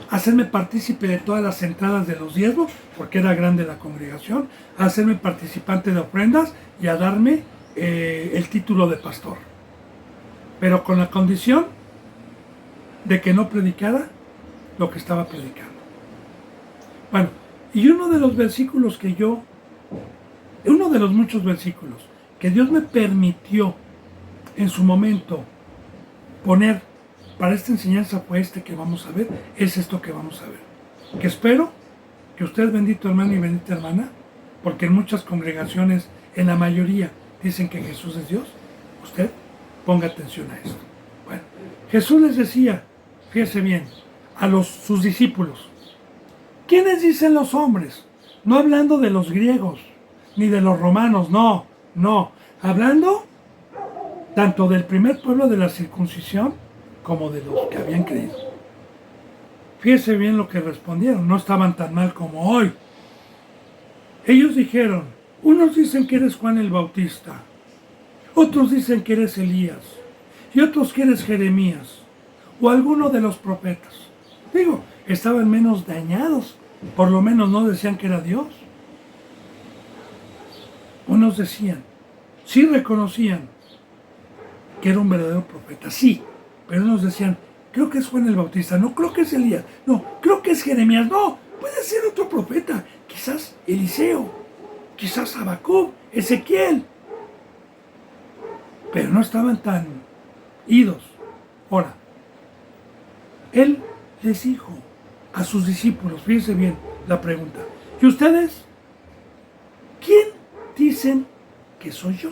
hacerme partícipe de todas las entradas de los diezmos, porque era grande la congregación, a hacerme participante de ofrendas y a darme el título de pastor. Pero con la condición de que no predicara lo que estaba predicando. Bueno, y uno de los versículos uno de los muchos versículos que Dios me permitió en su momento poner para esta enseñanza fue que vamos a ver, es esto que vamos a ver. Que espero que usted, bendito hermano y bendita hermana, porque en muchas congregaciones, en la mayoría, dicen que Jesús es Dios, usted ponga atención a esto. Bueno, Jesús les decía, fíjese bien, a sus discípulos, ¿quiénes dicen los hombres? No hablando de los griegos, ni de los romanos, no, hablando tanto del primer pueblo de la circuncisión, como de los que habían creído. Fíjese bien lo que respondieron, no estaban tan mal como hoy. Ellos dijeron, unos dicen que eres Juan el Bautista, otros dicen que eres Elías, y otros que eres Jeremías, o alguno de los profetas. Digo, estaban menos dañados, por lo menos no decían que era Dios. Unos decían, sí reconocían que era un verdadero profeta, sí, pero unos decían, creo que es Juan el Bautista, no, creo que es Elías, no, creo que es Jeremías, no, puede ser otro profeta, quizás Eliseo, quizás Habacuc, Ezequiel, pero no estaban tan idos. Ahora, él les dijo a sus discípulos, fíjense bien la pregunta, ¿y ustedes quién dicen que soy yo?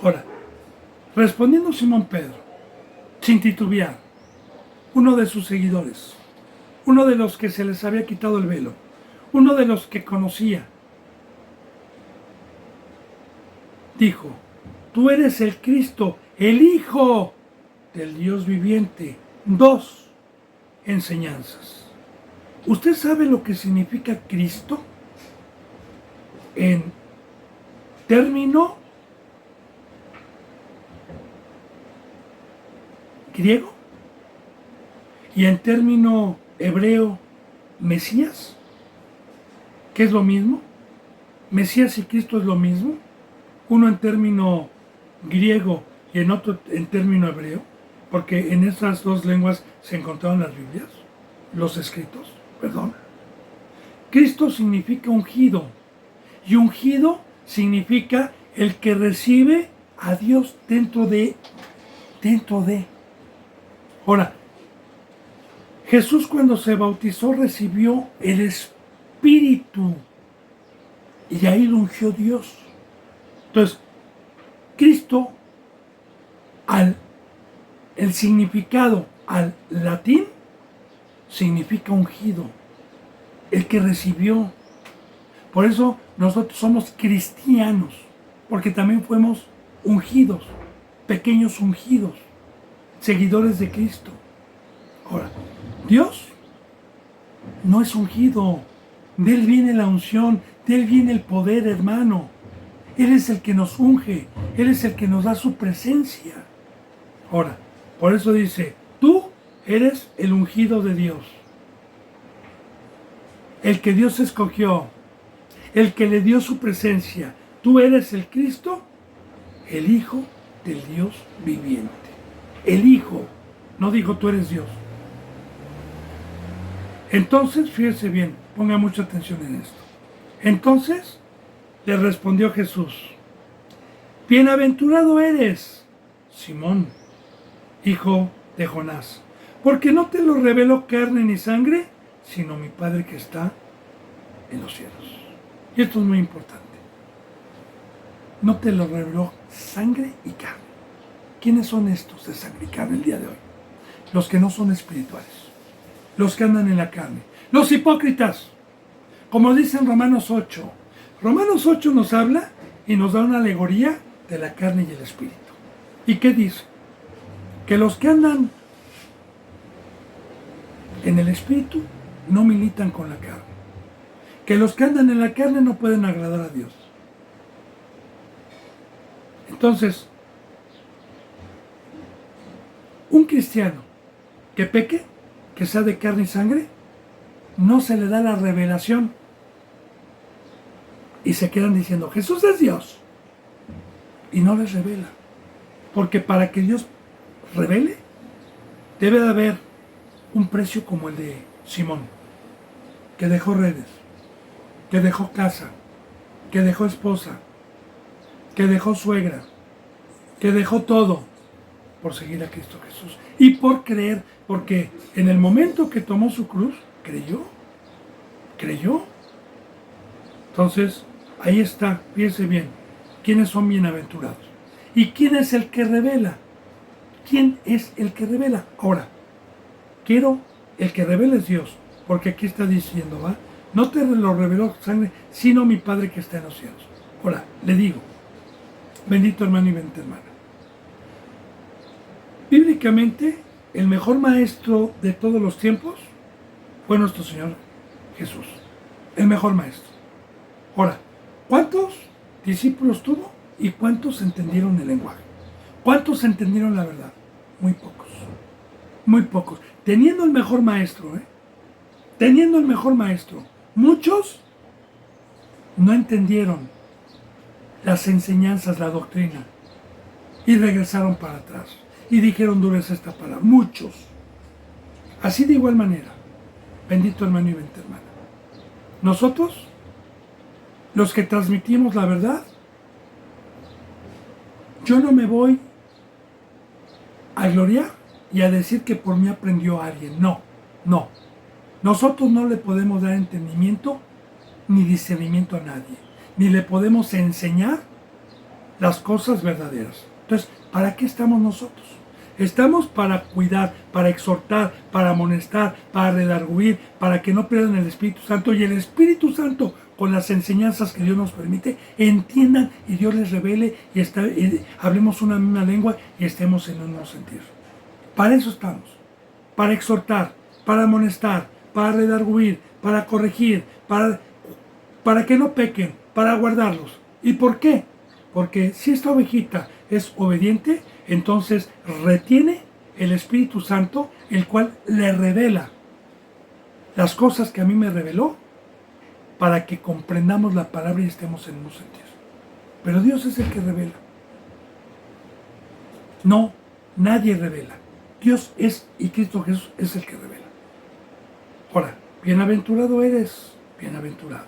Ahora, respondiendo Simón Pedro, sin titubear, uno de sus seguidores, uno de los que se les había quitado el velo, uno de los que conocía, dijo, tú eres el Cristo, el Hijo del Dios viviente. 2 enseñanzas. ¿Usted sabe lo que significa Cristo? En término griego y en término hebreo, Mesías, ¿qué es lo mismo? Mesías y Cristo es lo mismo, uno en término griego y en otro en término hebreo, porque en estas dos lenguas se encontraron las Biblias, los escritos, perdón. Cristo significa ungido, y ungido significa el que recibe a Dios dentro de. Ahora, Jesús cuando se bautizó recibió el Espíritu y ahí lo ungió Dios. Entonces, Cristo, el significado al latín, significa ungido, el que recibió. Por eso nosotros somos cristianos, porque también fuimos ungidos, pequeños ungidos, seguidores de Cristo. Ahora, Dios no es ungido, de Él viene la unción, de Él viene el poder, hermano. Él es el que nos unge, Él es el que nos da su presencia. Ahora, por eso dice, tú eres el ungido de Dios, el que Dios escogió, el que le dio su presencia. Tú eres el Cristo, el Hijo del Dios viviente. El Hijo, no dijo tú eres Dios. Entonces, fíjese bien, ponga mucha atención en esto. Entonces le respondió Jesús: bienaventurado eres, Simón, hijo de Jonás, porque no te lo reveló carne ni sangre, sino mi Padre que está en los cielos. Y esto es muy importante. No te lo reveló sangre y carne. ¿Quiénes son estos de sangre y carne el día de hoy? Los que no son espirituales, los que andan en la carne, los hipócritas, como dice en Romanos 8. Romanos 8 nos habla y nos da una alegoría de la carne y el espíritu. ¿Y qué dice? Que los que andan en el espíritu no militan con la carne. Que los que andan en la carne no pueden agradar a Dios. Entonces, un cristiano que peque, que sea de carne y sangre, no se le da la revelación. Y se quedan diciendo, Jesús es Dios. Y no les revela. Porque para que Dios revele, debe de haber un precio como el de Simón, que dejó redes, que dejó casa, que dejó esposa, que dejó suegra, que dejó todo por seguir a Cristo Jesús. Y por creer, porque en el momento que tomó su cruz, creyó. Entonces, ahí está, fíjense bien, ¿quiénes son bienaventurados? ¿Y quién es el que revela? ¿Quién es el que revela? Ahora, el que revela es Dios, porque aquí está diciendo, ¿va? No te lo reveló sangre, sino mi Padre que está en los cielos. Ahora, le digo, bendito hermano y bendita hermana. Bíblicamente, el mejor maestro de todos los tiempos fue nuestro Señor Jesús. El mejor maestro. Ahora, ¿cuántos discípulos tuvo y cuántos entendieron el lenguaje? ¿Cuántos entendieron la verdad? Muy pocos. Muy pocos. Teniendo el mejor maestro, teniendo el mejor maestro, muchos no entendieron las enseñanzas, la doctrina, y regresaron para atrás. Y dijeron, dura es esta palabra. Muchos. Así de igual manera, bendito hermano y bendita hermana. Nosotros, los que transmitimos la verdad, yo no me voy a gloriar y a decir que por mí aprendió alguien. No. Nosotros no le podemos dar entendimiento ni discernimiento a nadie, ni le podemos enseñar las cosas verdaderas. Entonces, ¿para qué estamos nosotros? Estamos para cuidar, para exhortar, para amonestar, para redarguir, para que no pierdan el Espíritu Santo, y el Espíritu Santo, con las enseñanzas que Dios nos permite, entiendan y Dios les revele y hablemos una misma lengua y estemos en un mismo sentir. Para eso estamos, para exhortar, para amonestar, para redarguir, para corregir, para que no pequen, para guardarlos. ¿Y por qué? Porque si esta ovejita es obediente, entonces retiene el Espíritu Santo, el cual le revela las cosas que a mí me reveló, para que comprendamos la palabra y estemos en un sentir. Pero Dios es el que revela. No, nadie revela. Dios es, y Cristo Jesús es el que revela. Ahora, bienaventurado eres, bienaventurado.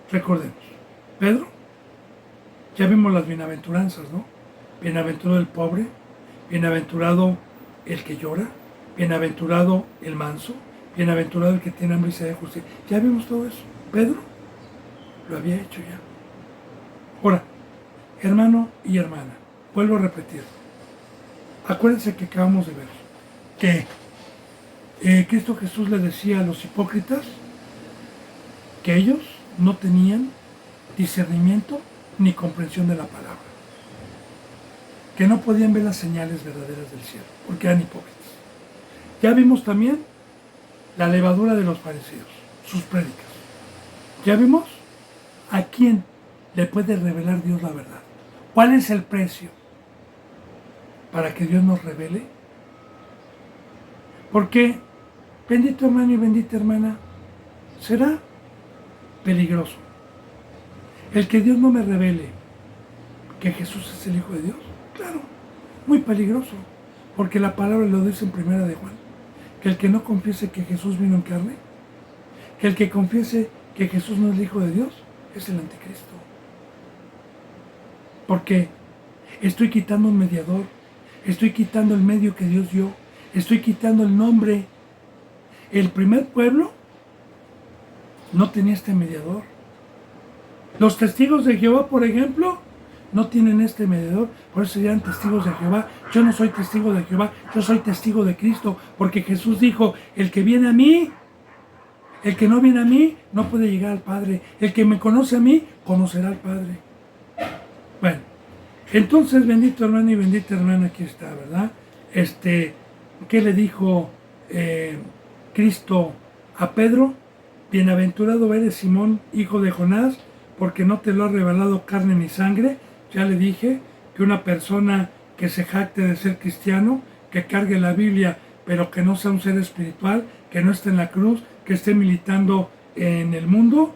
Recordemos, Pedro, ya vimos las bienaventuranzas, ¿no? Bienaventurado el pobre, bienaventurado el que llora, bienaventurado el manso, bienaventurado el que tiene hambre y sed de justicia. Ya vimos todo eso. Pedro lo había hecho ya. Ahora, hermano y hermana, vuelvo a repetir. Acuérdense que acabamos de ver que Cristo Jesús le decía a los hipócritas que ellos no tenían discernimiento ni comprensión de la palabra, que no podían ver las señales verdaderas del cielo, porque eran hipócritas. Ya vimos también la levadura de los fariseos, sus prédicas. Ya vimos a quién le puede revelar Dios la verdad. ¿Cuál es el precio para que Dios nos revele? Porque, bendito hermano y bendita hermana, será peligroso el que Dios no me revele que Jesús es el Hijo de Dios? Claro, muy peligroso, porque la palabra lo dice en Primera de Juan, que el que no confiese que Jesús vino en carne, que el que confiese que Jesús no es el Hijo de Dios, es el anticristo. Porque estoy quitando un mediador, estoy quitando el medio que Dios dio, estoy quitando el nombre. El primer pueblo no tenía este mediador. Los testigos de Jehová, por ejemplo, no tienen este mediador, por eso serían testigos de Jehová. Yo no soy testigo de Jehová, yo soy testigo de Cristo, porque Jesús dijo, el que viene a mí, el que no viene a mí, no puede llegar al Padre. El que me conoce a mí, conocerá al Padre. Bueno, entonces, bendito hermano y bendita hermana, aquí está, ¿verdad? ¿Qué le dijo Cristo a Pedro? Bienaventurado eres, Simón, hijo de Jonás, porque no te lo ha revelado carne ni sangre. Ya le dije que una persona que se jacte de ser cristiano, que cargue la Biblia, pero que no sea un ser espiritual, que no esté en la cruz, que esté militando en el mundo,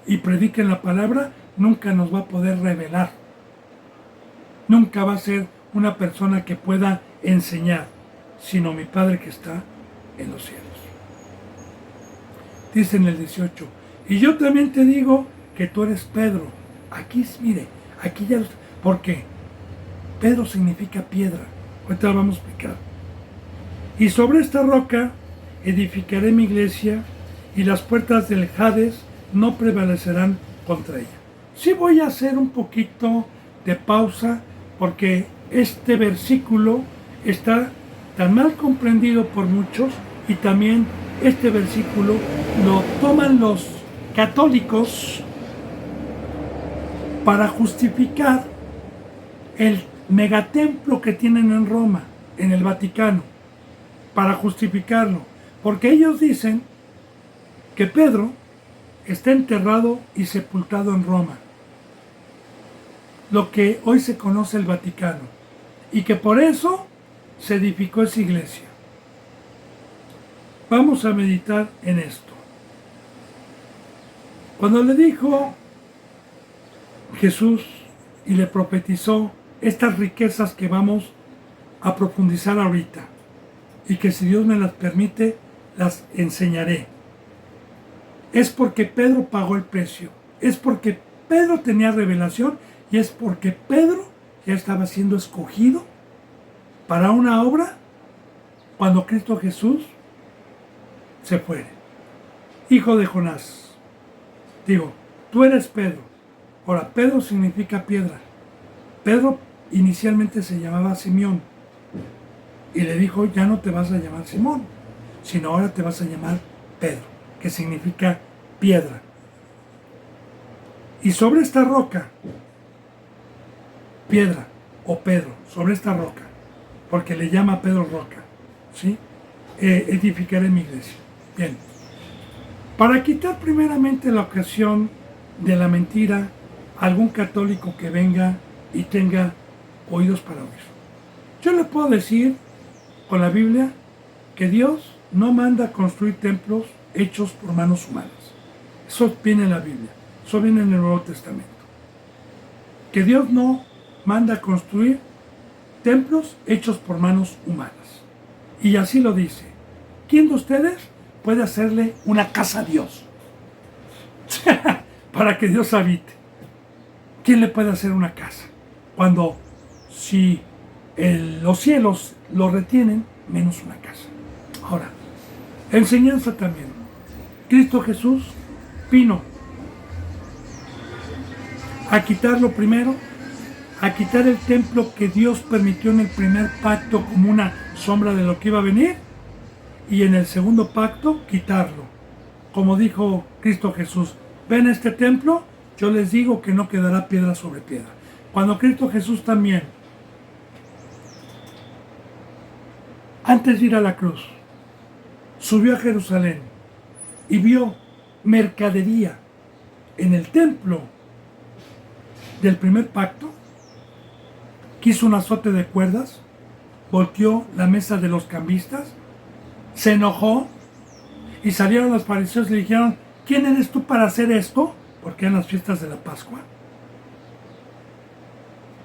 y predique la palabra, nunca nos va a poder revelar. Nunca va a ser una persona que pueda enseñar, sino mi Padre que está en los cielos. Dice en el 18, y yo también te digo que tú eres Pedro. Aquí, mire, aquí ya, ¿por qué? Pedro significa piedra. Ahorita lo vamos a explicar. Y sobre esta roca edificaré mi iglesia, y las puertas del Hades no prevalecerán contra ella. Sí voy a hacer un poquito de pausa, porque este versículo está tan mal comprendido por muchos, y también este versículo lo toman los católicos para justificar el megatemplo que tienen en Roma, en el Vaticano, para justificarlo, porque ellos dicen que Pedro está enterrado y sepultado en Roma, lo que hoy se conoce el Vaticano, y que por eso se edificó esa iglesia. Vamos a meditar en esto. Cuando le dijo Jesús y le profetizó estas riquezas que vamos a profundizar ahorita, y que si Dios me las permite, las enseñaré, es porque Pedro pagó el precio, es porque Pedro tenía revelación, y es porque Pedro ya estaba siendo escogido para una obra cuando Cristo Jesús se fuere. Hijo de Jonás, digo, tú eres Pedro. Ahora, Pedro significa piedra. Pedro inicialmente se llamaba Simeón, y le dijo, ya no te vas a llamar Simón, sino ahora te vas a llamar Pedro, que significa piedra. Y sobre esta roca, piedra o Pedro, sobre esta roca, porque le llama Pedro roca, ¿sí? Edificaré mi iglesia. Bien, para quitar primeramente la ocasión de la mentira a algún católico que venga y tenga oídos para oír, yo le puedo decir con la Biblia que Dios no manda construir templos hechos por manos humanas. Eso viene en la Biblia, eso viene en el Nuevo Testamento. Que Dios no manda construir templos hechos por manos humanas. Y así lo dice. ¿Quién de ustedes puede hacerle una casa a Dios? Para que Dios habite. ¿Quién le puede hacer una casa? Cuando si los cielos lo retienen, menos una casa. Ahora, enseñanza también. Cristo Jesús vino a quitarlo primero, a quitar el templo que Dios permitió en el primer pacto como una sombra de lo que iba a venir, y en el segundo pacto quitarlo. Como dijo Cristo Jesús, ven a este templo, yo les digo que no quedará piedra sobre piedra. Cuando Cristo Jesús también, antes de ir a la cruz, subió a Jerusalén y vio mercadería en el templo del primer pacto, quiso un azote de cuerdas, volteó la mesa de los cambistas, se enojó, y salieron los fariseos y le dijeron, ¿quién eres tú para hacer esto? Porque eran las fiestas de la Pascua.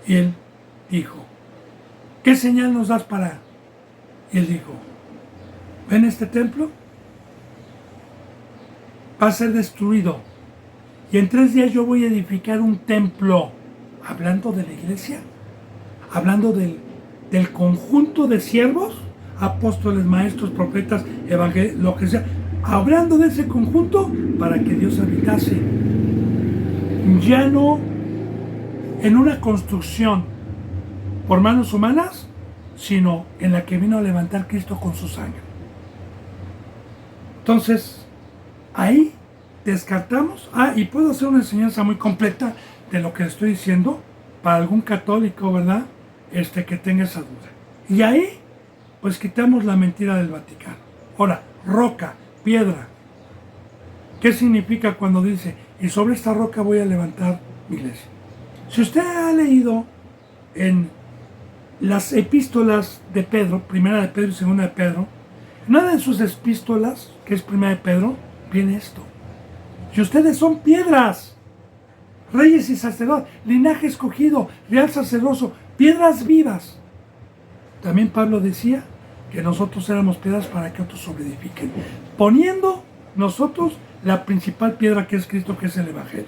Y él dijo, ¿qué señal nos das para? Y él dijo, ¿ven este templo? Va a ser destruido. Y en 3 días yo voy a edificar un templo. Hablando de la iglesia, hablando del conjunto de siervos, apóstoles, maestros, profetas, evangelistas, lo que sea, hablando de ese conjunto para que Dios habitase. Ya no en una construcción por manos humanas, sino en la que vino a levantar Cristo con su sangre. Entonces, ahí descartamos, y puedo hacer una enseñanza muy completa de lo que estoy diciendo para algún católico, ¿verdad? Que tenga esa duda. Y ahí, pues quitamos la mentira del Vaticano. Ahora, roca, piedra. ¿Qué significa cuando dice, y sobre esta roca voy a levantar mi iglesia? Si usted ha leído en las epístolas de Pedro, primera de Pedro y segunda de Pedro, en una de sus epístolas, que es primera de Pedro, viene esto. Y ustedes son piedras, reyes y sacerdotes, linaje escogido, real sacerdocio, piedras vivas. También Pablo decía que nosotros éramos piedras para que otros sobreedifiquen, poniendo nosotros la principal piedra que es Cristo, que es el Evangelio.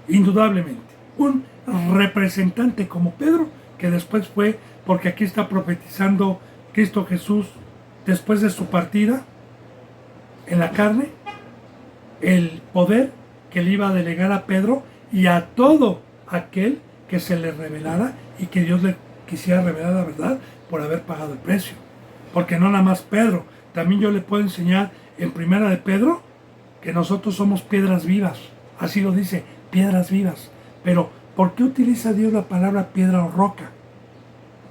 Indudablemente, un representante como Pedro, que después fue, porque aquí está profetizando Cristo Jesús después de su partida en la carne, el poder que le iba a delegar a Pedro y a todo aquel que se le revelara y que Dios le quisiera revelar la verdad por haber pagado el precio. Porque no nada más Pedro, también yo le puedo enseñar en primera de Pedro que nosotros somos piedras vivas, así lo dice, piedras vivas. Pero ¿por qué utiliza Dios la palabra piedra o roca?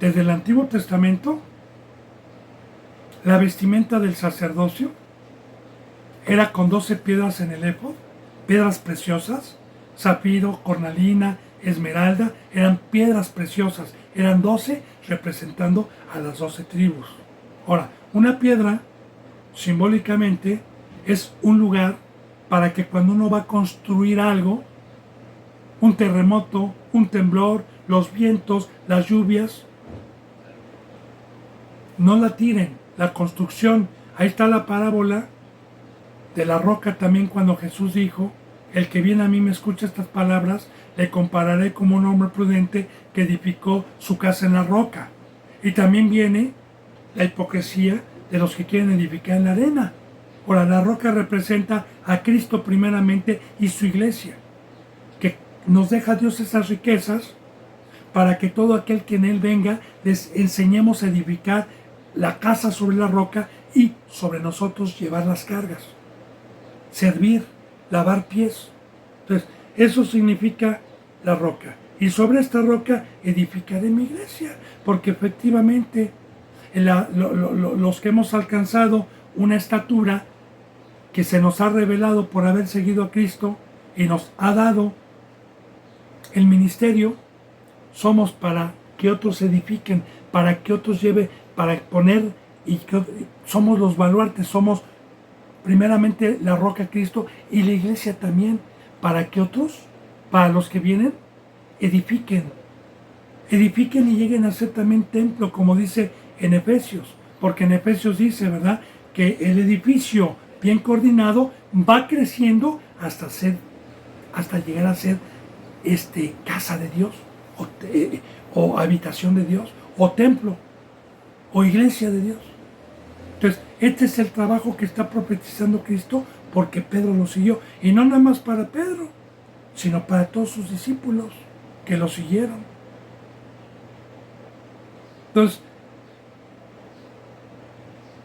Desde el Antiguo Testamento, la vestimenta del sacerdocio era con 12 piedras en el éfod, piedras preciosas, zafiro, cornalina, esmeralda, eran piedras preciosas, eran 12 representando a las 12 tribus. Ahora, una piedra, simbólicamente, es un lugar para que cuando uno va a construir algo, un terremoto, un temblor, los vientos, las lluvias, no la tiren, la construcción. Ahí está la parábola de la roca también, cuando Jesús dijo, el que viene a mí me escucha estas palabras, le compararé como un hombre prudente que edificó su casa en la roca. Y también viene la hipocresía de los que quieren edificar en la arena. Ahora, la roca representa a Cristo primeramente y su iglesia, que nos deja Dios esas riquezas para que todo aquel que en Él venga les enseñemos a edificar la casa sobre la roca y sobre nosotros llevar las cargas, servir, lavar pies. Entonces, eso significa la roca. Y sobre esta roca edificaré mi iglesia, porque efectivamente los que hemos alcanzado una estatura que se nos ha revelado por haber seguido a Cristo y nos ha dado el ministerio, somos para que otros edifiquen, para que otros lleven, para poner, y que somos los baluartes, somos primeramente la roca Cristo y la iglesia también, para que otros, para los que vienen, edifiquen y lleguen a ser también templo, como dice en Efesios, porque en Efesios dice, ¿verdad?, que el edificio bien coordinado va creciendo hasta llegar a ser casa de Dios, o habitación de Dios, o templo, o iglesia de Dios. Entonces, este es el trabajo que está profetizando Cristo, porque Pedro lo siguió, y no nada más para Pedro, sino para todos sus discípulos que lo siguieron. Entonces,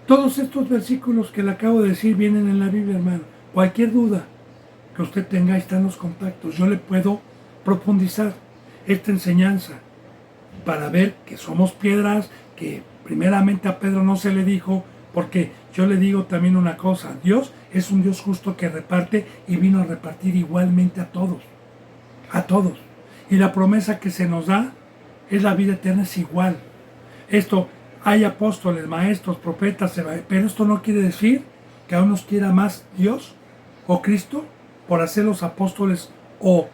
todos estos versículos que le acabo de decir vienen en la Biblia, hermano. Cualquier duda que usted tenga, está en los contactos. Yo le puedo profundizar esta enseñanza para ver que somos piedras, que primeramente a Pedro no se le dijo, porque yo le digo también una cosa, Dios es un Dios justo que reparte y vino a repartir igualmente a todos, y la promesa que se nos da es la vida eterna, es igual. Hay apóstoles, maestros, profetas, pero esto no quiere decir que a unos quiera más Dios o Cristo por hacer los apóstoles o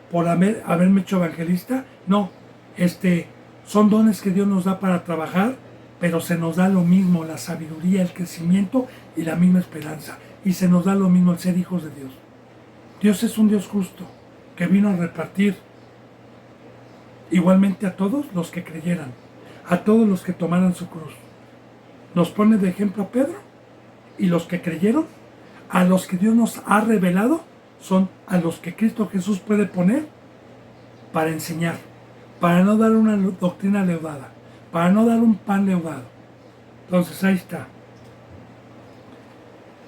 por haberme hecho evangelista. No, Son dones que Dios nos da para trabajar, pero se nos da lo mismo, la sabiduría, el crecimiento y la misma esperanza. Y se nos da lo mismo el ser hijos de Dios. Dios es un Dios justo, que vino a repartir igualmente a todos los que creyeran, a todos los que tomaran su cruz. Nos pone de ejemplo a Pedro, y los que creyeron, a los que Dios nos ha revelado, son a los que Cristo Jesús puede poner para enseñar, para no dar una doctrina leudada, para no dar un pan leudado. Entonces ahí está.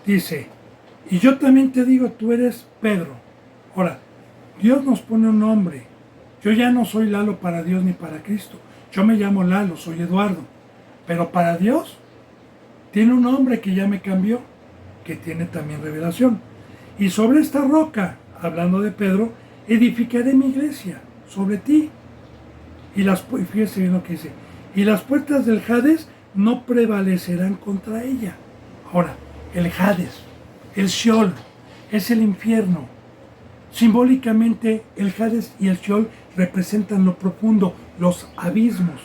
Dice, y yo también te digo, tú eres Pedro. Ahora, Dios nos pone un nombre. Yo ya no soy Lalo para Dios ni para Cristo. Yo me llamo Lalo, soy Eduardo. Pero para Dios tiene un nombre que ya me cambió, que tiene también revelación. Y sobre esta roca, hablando de Pedro, edificaré mi iglesia, sobre ti. Y fíjese bien lo que dice, y las puertas del Hades no prevalecerán contra ella. Ahora, el Hades, el Sheol, es el infierno. Simbólicamente, el Hades y el Sheol representan lo profundo, los abismos.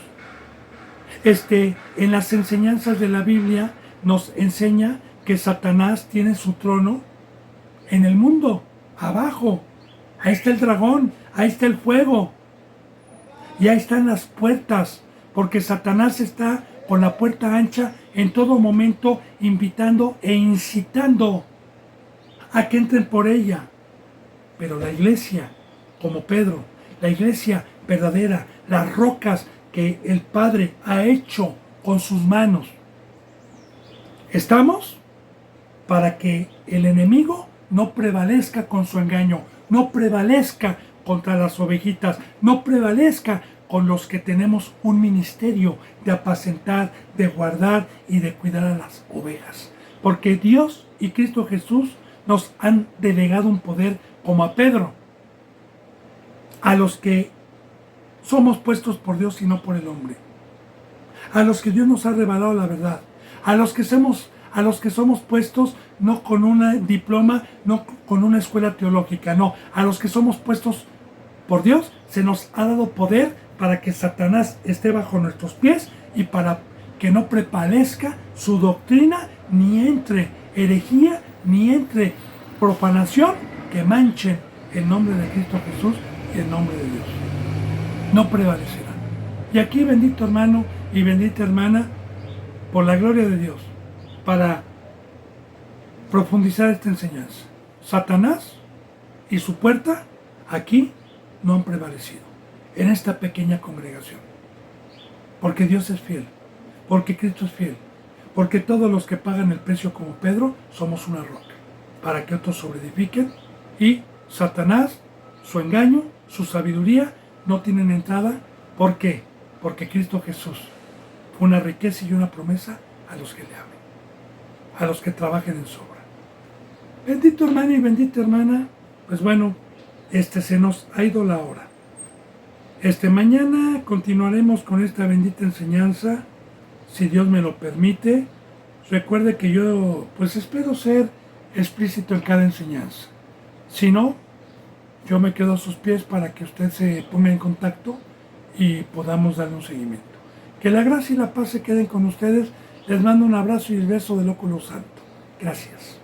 En las enseñanzas de la Biblia nos enseña que Satanás tiene su trono en el mundo, abajo. Ahí está el dragón, ahí está el fuego. Y ahí están las puertas, porque Satanás está con la puerta ancha en todo momento, invitando e incitando a que entren por ella. Pero la iglesia, como Pedro, la iglesia verdadera, las rocas que el Padre ha hecho con sus manos, estamos para que el enemigo no prevalezca con su engaño, no prevalezca contra las ovejitas, no prevalezca con los que tenemos un ministerio de apacentar, de guardar y de cuidar a las ovejas. Porque Dios y Cristo Jesús nos han delegado un poder como a Pedro, a los que somos puestos por Dios y no por el hombre, a los que Dios nos ha revelado la verdad, a los que somos puestos no con un diploma, no con una escuela teológica, no, a los que somos puestos por Dios, se nos ha dado poder para que Satanás esté bajo nuestros pies y para que no prevalezca su doctrina, ni entre herejía, ni entre profanación que manchen el nombre de Cristo Jesús y el nombre de Dios. No prevalecerán. Y aquí, bendito hermano y bendita hermana, por la gloria de Dios, para profundizar esta enseñanza, Satanás y su puerta aquí no han prevalecido en esta pequeña congregación, porque Dios es fiel, porque Cristo es fiel, porque todos los que pagan el precio como Pedro somos una roca, para que otros sobreedifiquen, y Satanás, su engaño, su sabiduría no tienen entrada. ¿Por qué? Porque Cristo Jesús fue una riqueza y una promesa a los que le amen, a los que trabajen en su obra. Bendito hermano y bendita hermana, pues bueno, se nos ha ido la hora. Mañana continuaremos con esta bendita enseñanza, si Dios me lo permite. Recuerde que yo, pues espero ser explícito en cada enseñanza. Si no, yo me quedo a sus pies para que usted se ponga en contacto y podamos darle un seguimiento. Que la gracia y la paz se queden con ustedes. Les mando un abrazo y el beso del óculo santo. Gracias.